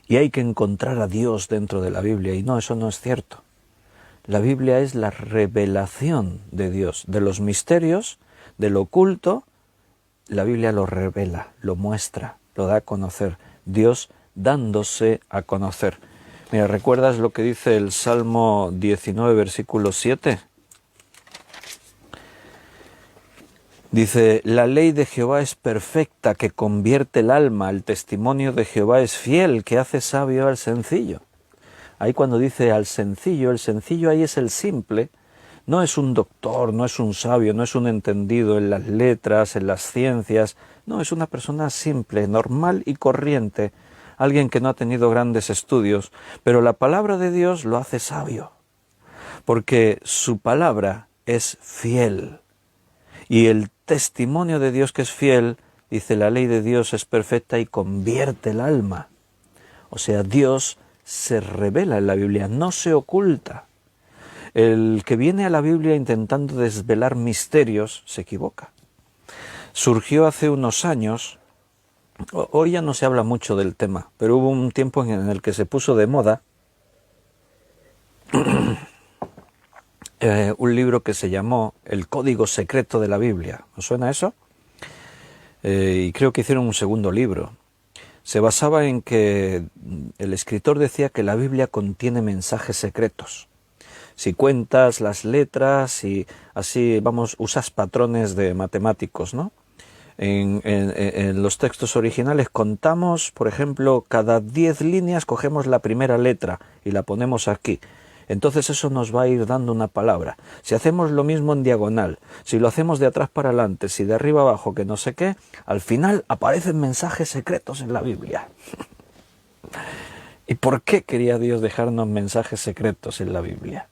y hay que encontrar a Dios dentro de la Biblia, y no, eso no es cierto. La Biblia es la revelación de Dios, de los misterios, de lo oculto. La Biblia lo revela, lo muestra, lo da a conocer. Dios dándose a conocer. Mira, ¿recuerdas lo que dice el Salmo 19, versículo 7? Dice, la ley de Jehová es perfecta, que convierte el alma. El testimonio de Jehová es fiel, que hace sabio al sencillo. Ahí cuando dice al sencillo, el sencillo ahí es el simple. No es un doctor, no es un sabio, no es un entendido en las letras, en las ciencias. No, es una persona simple, normal y corriente. Alguien que no ha tenido grandes estudios. Pero la palabra de Dios lo hace sabio. Porque su palabra es fiel. Y el testimonio de Dios que es fiel, dice, la ley de Dios es perfecta y convierte el alma. O sea, Dios se revela en la Biblia, no se oculta. El que viene a la Biblia intentando desvelar misterios se equivoca. Surgió hace unos años, hoy ya no se habla mucho del tema, pero hubo un tiempo en el que se puso de moda un libro que se llamó El Código Secreto de la Biblia. ¿Os suena eso? Y creo que hicieron un segundo libro. Se basaba en que el escritor decía que la Biblia contiene mensajes secretos. Si cuentas las letras y así, usas patrones de matemáticos, ¿no? En los textos originales contamos, por ejemplo, cada 10 líneas cogemos la primera letra y la ponemos aquí. Entonces eso nos va a ir dando una palabra. Si hacemos lo mismo en diagonal, si lo hacemos de atrás para adelante, si de arriba abajo, que no sé qué, al final aparecen mensajes secretos en la Biblia. ¿Y por qué quería Dios dejarnos mensajes secretos en la Biblia?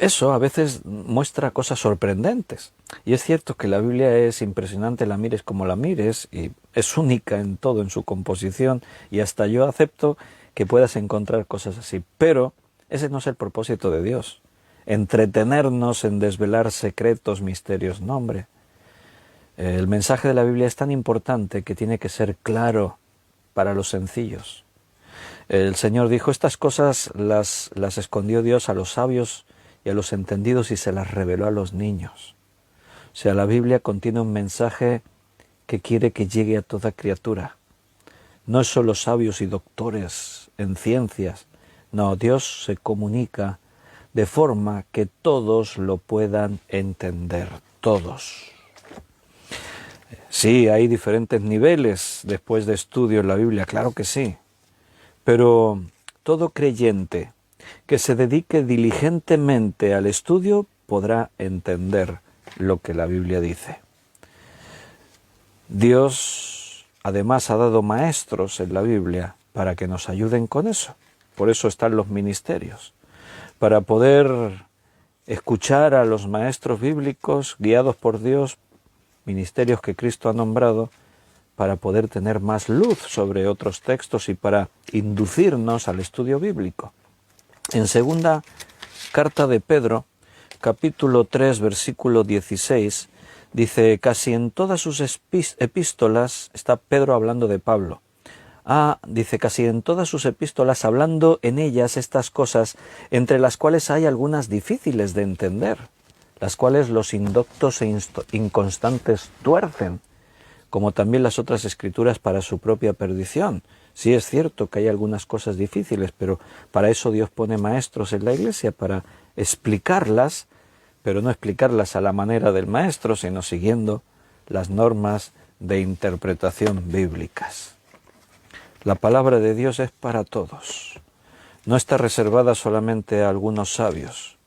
Eso a veces muestra cosas sorprendentes. Y es cierto que la Biblia es impresionante, la mires como la mires, y es única en todo, en su composición, y hasta yo acepto que puedas encontrar cosas así. Pero ese no es el propósito de Dios. Entretenernos en desvelar secretos, misterios, no, hombre. El mensaje de la Biblia es tan importante que tiene que ser claro para los sencillos. El Señor dijo, estas cosas las escondió Dios a los sabios y a los entendidos y se las reveló a los niños. O sea, la Biblia contiene un mensaje que quiere que llegue a toda criatura. No es solo sabios y doctores en ciencias. No, Dios se comunica de forma que todos lo puedan entender, todos. Sí, hay diferentes niveles después de estudio en la Biblia, claro que sí. Pero todo creyente que se dedique diligentemente al estudio podrá entender lo que la Biblia dice. Dios además ha dado maestros en la Biblia para que nos ayuden con eso. Por eso están los ministerios, para poder escuchar a los maestros bíblicos guiados por Dios, ministerios que Cristo ha nombrado, para poder tener más luz sobre otros textos y para inducirnos al estudio bíblico. En segunda carta de Pedro, capítulo 3, versículo 16, dice, casi en todas sus epístolas, está Pedro hablando de Pablo, dice, casi en todas sus epístolas, hablando en ellas estas cosas, entre las cuales hay algunas difíciles de entender, las cuales los indoctos e inconstantes tuercen, como también las otras escrituras para su propia perdición. Sí es cierto que hay algunas cosas difíciles, pero para eso Dios pone maestros en la Iglesia, para explicarlas, pero no explicarlas a la manera del maestro, sino siguiendo las normas de interpretación bíblicas. La palabra de Dios es para todos. No está reservada solamente a algunos sabios.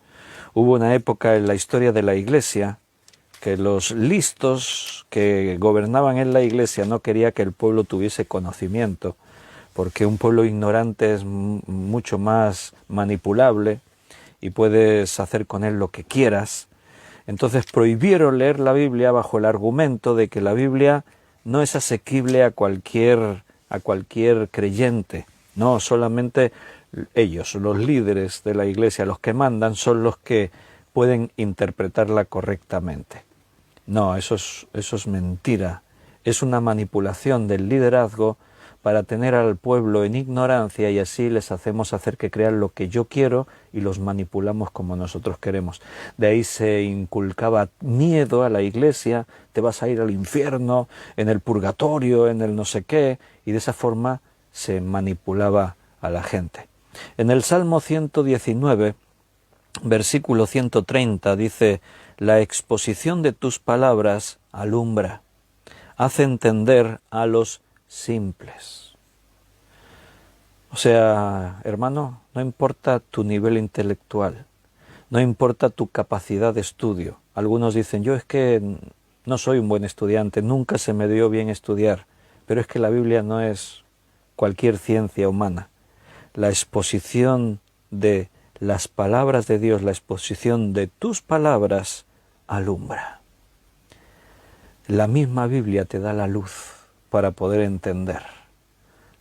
Hubo una época en la historia de la Iglesia que los listos que gobernaban en la Iglesia no quería que el pueblo tuviese conocimiento, porque un pueblo ignorante es mucho más manipulable y puedes hacer con él lo que quieras. Entonces prohibieron leer la Biblia bajo el argumento de que la Biblia no es asequible a cualquier creyente. No, solamente ellos, los líderes de la Iglesia, los que mandan, son los que pueden interpretarla correctamente. No, eso es mentira. Es una manipulación del liderazgo para tener al pueblo en ignorancia y así les hacemos hacer que crean lo que yo quiero y los manipulamos como nosotros queremos. De ahí se inculcaba miedo a la Iglesia, te vas a ir al infierno, en el purgatorio, en el no sé qué, y de esa forma se manipulaba a la gente. En el Salmo 119, versículo 130 dice, la exposición de tus palabras alumbra, hace entender a los simples. O sea, hermano, no importa tu nivel intelectual, no importa tu capacidad de estudio. Algunos dicen, yo es que no soy un buen estudiante, nunca se me dio bien estudiar, pero es que la Biblia no es cualquier ciencia humana. La exposición de las palabras de Dios, la exposición de tus palabras, alumbra. La misma Biblia te da la luz para poder entender.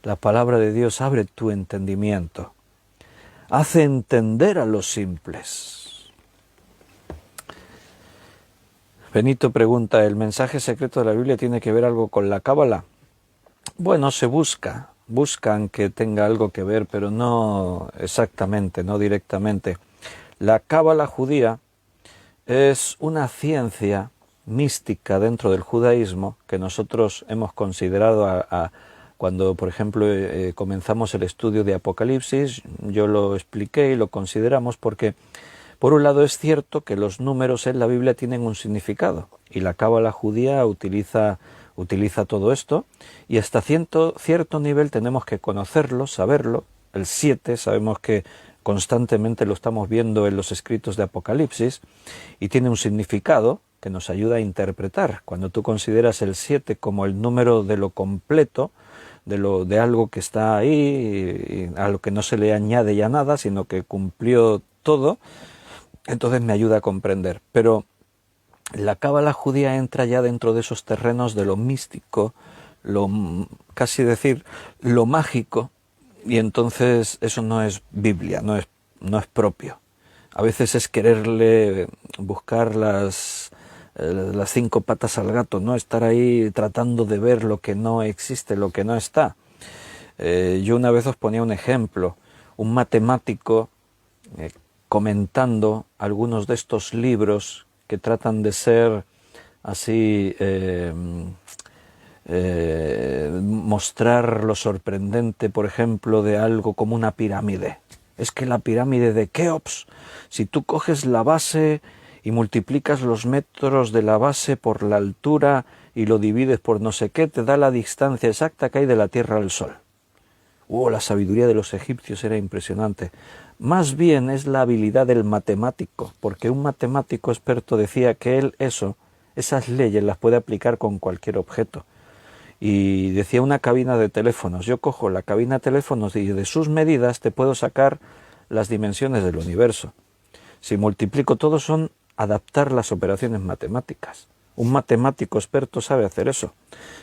La palabra de Dios abre tu entendimiento, hace entender a los simples. Benito pregunta, ¿el mensaje secreto de la Biblia tiene que ver algo con la cábala? Bueno, se buscan que tenga algo que ver, pero no exactamente, no directamente. La cábala judía es una ciencia mística dentro del judaísmo que nosotros hemos considerado cuando, por ejemplo, comenzamos el estudio de Apocalipsis. Yo lo expliqué y lo consideramos porque, por un lado, es cierto que los números en la Biblia tienen un significado y la cábala judía utiliza todo esto y hasta cierto nivel tenemos que conocerlo, saberlo. El 7 sabemos que constantemente lo estamos viendo en los escritos de Apocalipsis y tiene un significado que nos ayuda a interpretar. Cuando tú consideras el 7 como el número de lo completo, de algo que está ahí, y a lo que no se le añade ya nada, sino que cumplió todo, entonces me ayuda a comprender. Pero la cábala judía entra ya dentro de esos terrenos de lo místico, casi decir lo mágico, y entonces eso no es Biblia, no es propio. A veces es quererle buscar las 5 patas al gato, ¿no? Estar ahí tratando de ver lo que no existe, lo que no está. Yo una vez os ponía un ejemplo, un matemático comentando algunos de estos libros que tratan de ser así, mostrar lo sorprendente, por ejemplo, de algo como una pirámide. Es que la pirámide de Keops, si tú coges la base y multiplicas los metros de la base por la altura y lo divides por no sé qué, te da la distancia exacta que hay de la Tierra al Sol. La sabiduría de los egipcios era impresionante. Más bien es la habilidad del matemático, porque un matemático experto decía que él esas leyes las puede aplicar con cualquier objeto. Y decía una cabina de teléfonos. Yo cojo la cabina de teléfonos y de sus medidas te puedo sacar las dimensiones del universo. Si multiplico todo son adaptar las operaciones matemáticas. Un matemático experto sabe hacer eso.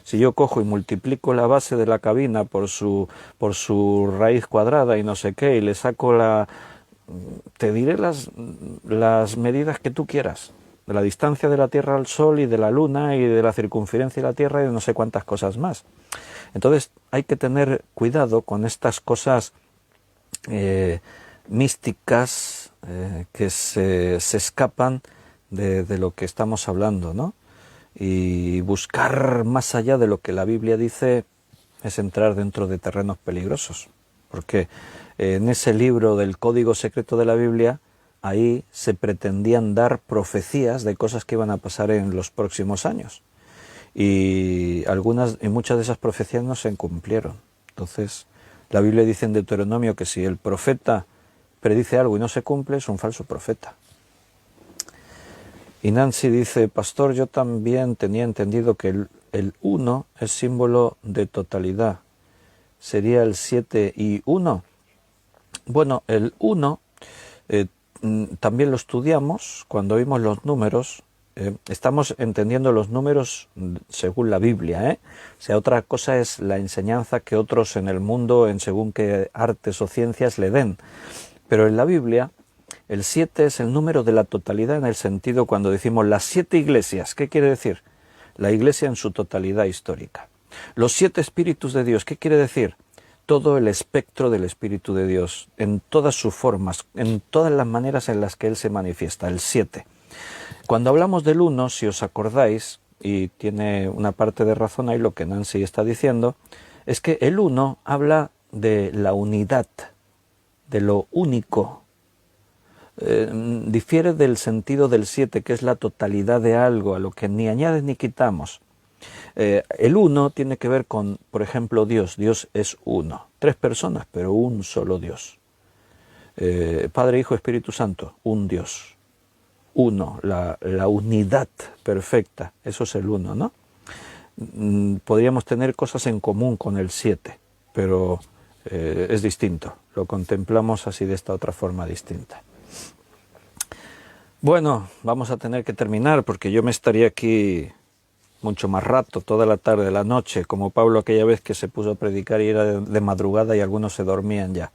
Si yo cojo y multiplico la base de la cabina por su raíz cuadrada y no sé qué, y le saco te diré las medidas que tú quieras, de la distancia de la Tierra al Sol y de la Luna y de la circunferencia de la Tierra y de no sé cuántas cosas más. Entonces hay que tener cuidado con estas cosas místicas que se escapan de lo que estamos hablando, ¿no? Y buscar más allá de lo que la Biblia dice es entrar dentro de terrenos peligrosos, porque en ese libro del Código Secreto de la Biblia, ahí se pretendían dar profecías de cosas que iban a pasar en los próximos años, y muchas de esas profecías no se cumplieron. Entonces la Biblia dice en Deuteronomio que si el profeta predice algo y no se cumple, es un falso profeta. Y Nancy dice, pastor, yo también tenía entendido que el 1 es símbolo de totalidad. ¿Sería el 7 y 1? Bueno, el 1 también lo estudiamos cuando vimos los números. Estamos entendiendo los números según la Biblia, O sea, otra cosa es la enseñanza que otros en el mundo, en según qué artes o ciencias le den. Pero en la Biblia, el 7 es el número de la totalidad en el sentido cuando decimos las 7 iglesias. ¿Qué quiere decir? La iglesia en su totalidad histórica. Los 7 espíritus de Dios. ¿Qué quiere decir? Todo el espectro del Espíritu de Dios, en todas sus formas, en todas las maneras en las que Él se manifiesta, el 7. Cuando hablamos del 1, si os acordáis, y tiene una parte de razón ahí lo que Nancy está diciendo, es que el 1 habla de la unidad, de lo único. Difiere del sentido del 7, que es la totalidad de algo, a lo que ni añades ni quitamos. El 1 tiene que ver con, por ejemplo, Dios. Dios es uno. 3 personas, pero un solo Dios. Padre, Hijo, Espíritu Santo, un Dios. Uno, la unidad perfecta. Eso es el 1, ¿no? Podríamos tener cosas en común con el 7, pero es distinto. Lo contemplamos así de esta otra forma distinta. Bueno, vamos a tener que terminar porque yo me estaría aquí mucho más rato, toda la tarde, la noche, como Pablo aquella vez que se puso a predicar y era de madrugada y algunos se dormían ya.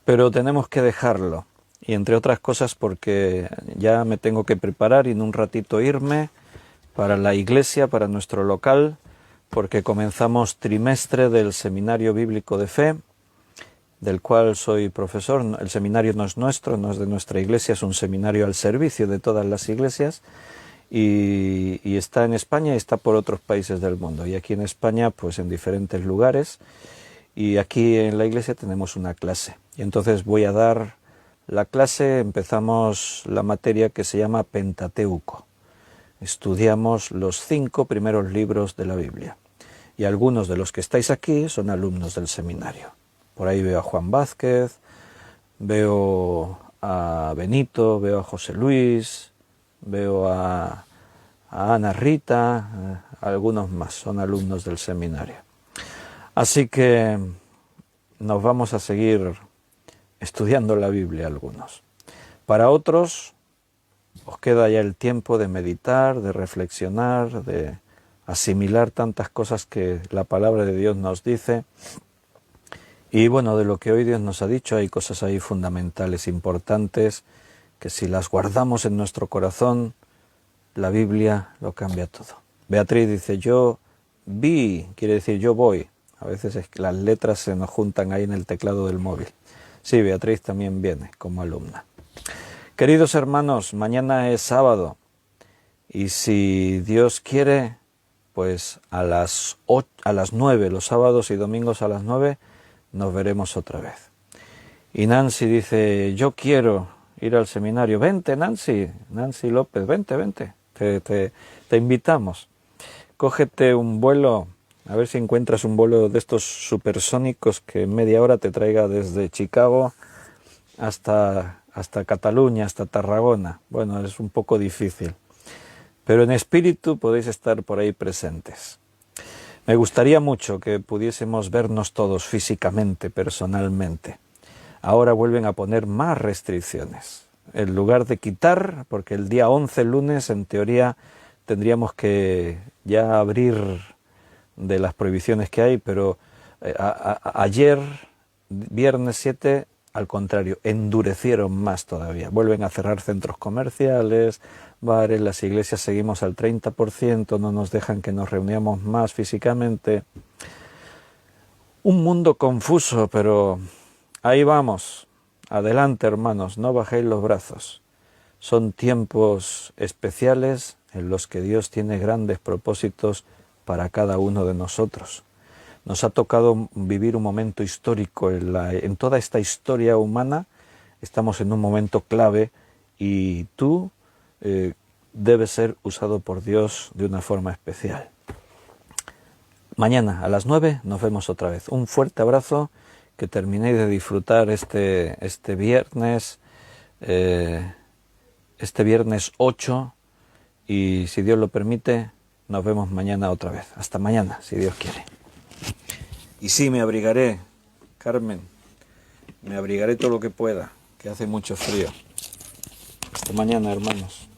Pero tenemos que dejarlo, y entre otras cosas porque ya me tengo que preparar y en un ratito irme para la iglesia, para nuestro local, porque comenzamos trimestre del Seminario Bíblico de Fe, del cual soy profesor. El seminario no es nuestro, no es de nuestra iglesia, es un seminario al servicio de todas las iglesias, y está en España y está por otros países del mundo, y aquí en España pues en diferentes lugares, y aquí en la iglesia tenemos una clase, y entonces voy a dar la clase. Empezamos la materia que se llama Pentateuco. Estudiamos los 5 primeros libros de la Biblia, y algunos de los que estáis aquí son alumnos del seminario. Por ahí veo a Juan Vázquez, veo a Benito, veo a José Luis, veo a Ana Rita, algunos más, son alumnos del seminario. Así que nos vamos a seguir estudiando la Biblia algunos. Para otros, os queda ya el tiempo de meditar, de reflexionar, de asimilar tantas cosas que la palabra de Dios nos dice. Y bueno, de lo que hoy Dios nos ha dicho, hay cosas ahí fundamentales, importantes, que si las guardamos en nuestro corazón, la Biblia lo cambia todo. Beatriz dice, yo vi, quiere decir yo voy A veces es que las letras se nos juntan ahí en el teclado del móvil. Sí, Beatriz también viene como alumna. Queridos hermanos, mañana es sábado y si Dios quiere, pues a las 9, los sábados y domingos a las 9, nos veremos otra vez. Y Nancy dice, yo quiero ir al seminario. Vente, Nancy López, vente, te invitamos. Cógete un vuelo, a ver si encuentras un vuelo de estos supersónicos que en media hora te traiga desde Chicago hasta Cataluña, hasta Tarragona. Bueno, es un poco difícil, pero en espíritu podéis estar por ahí presentes. Me gustaría mucho que pudiésemos vernos todos físicamente, personalmente. Ahora vuelven a poner más restricciones. En lugar de quitar, porque el día 11, lunes, en teoría tendríamos que ya abrir de las prohibiciones que hay, pero ayer, viernes 7, al contrario, endurecieron más todavía. Vuelven a cerrar centros comerciales, bares, las iglesias seguimos al 30%, no nos dejan que nos reunamos más físicamente. Un mundo confuso, pero ahí vamos. Adelante, hermanos, no bajéis los brazos. Son tiempos especiales en los que Dios tiene grandes propósitos para cada uno de nosotros. Nos ha tocado vivir un momento histórico en toda esta historia humana. Estamos en un momento clave y tú debes ser usado por Dios de una forma especial. Mañana a las 9 nos vemos otra vez. Un fuerte abrazo, que terminéis de disfrutar este viernes 8, y si Dios lo permite, nos vemos mañana otra vez. Hasta mañana, si Dios quiere. Y sí, me abrigaré, Carmen, me abrigaré todo lo que pueda, que hace mucho frío. Hasta mañana, hermanos.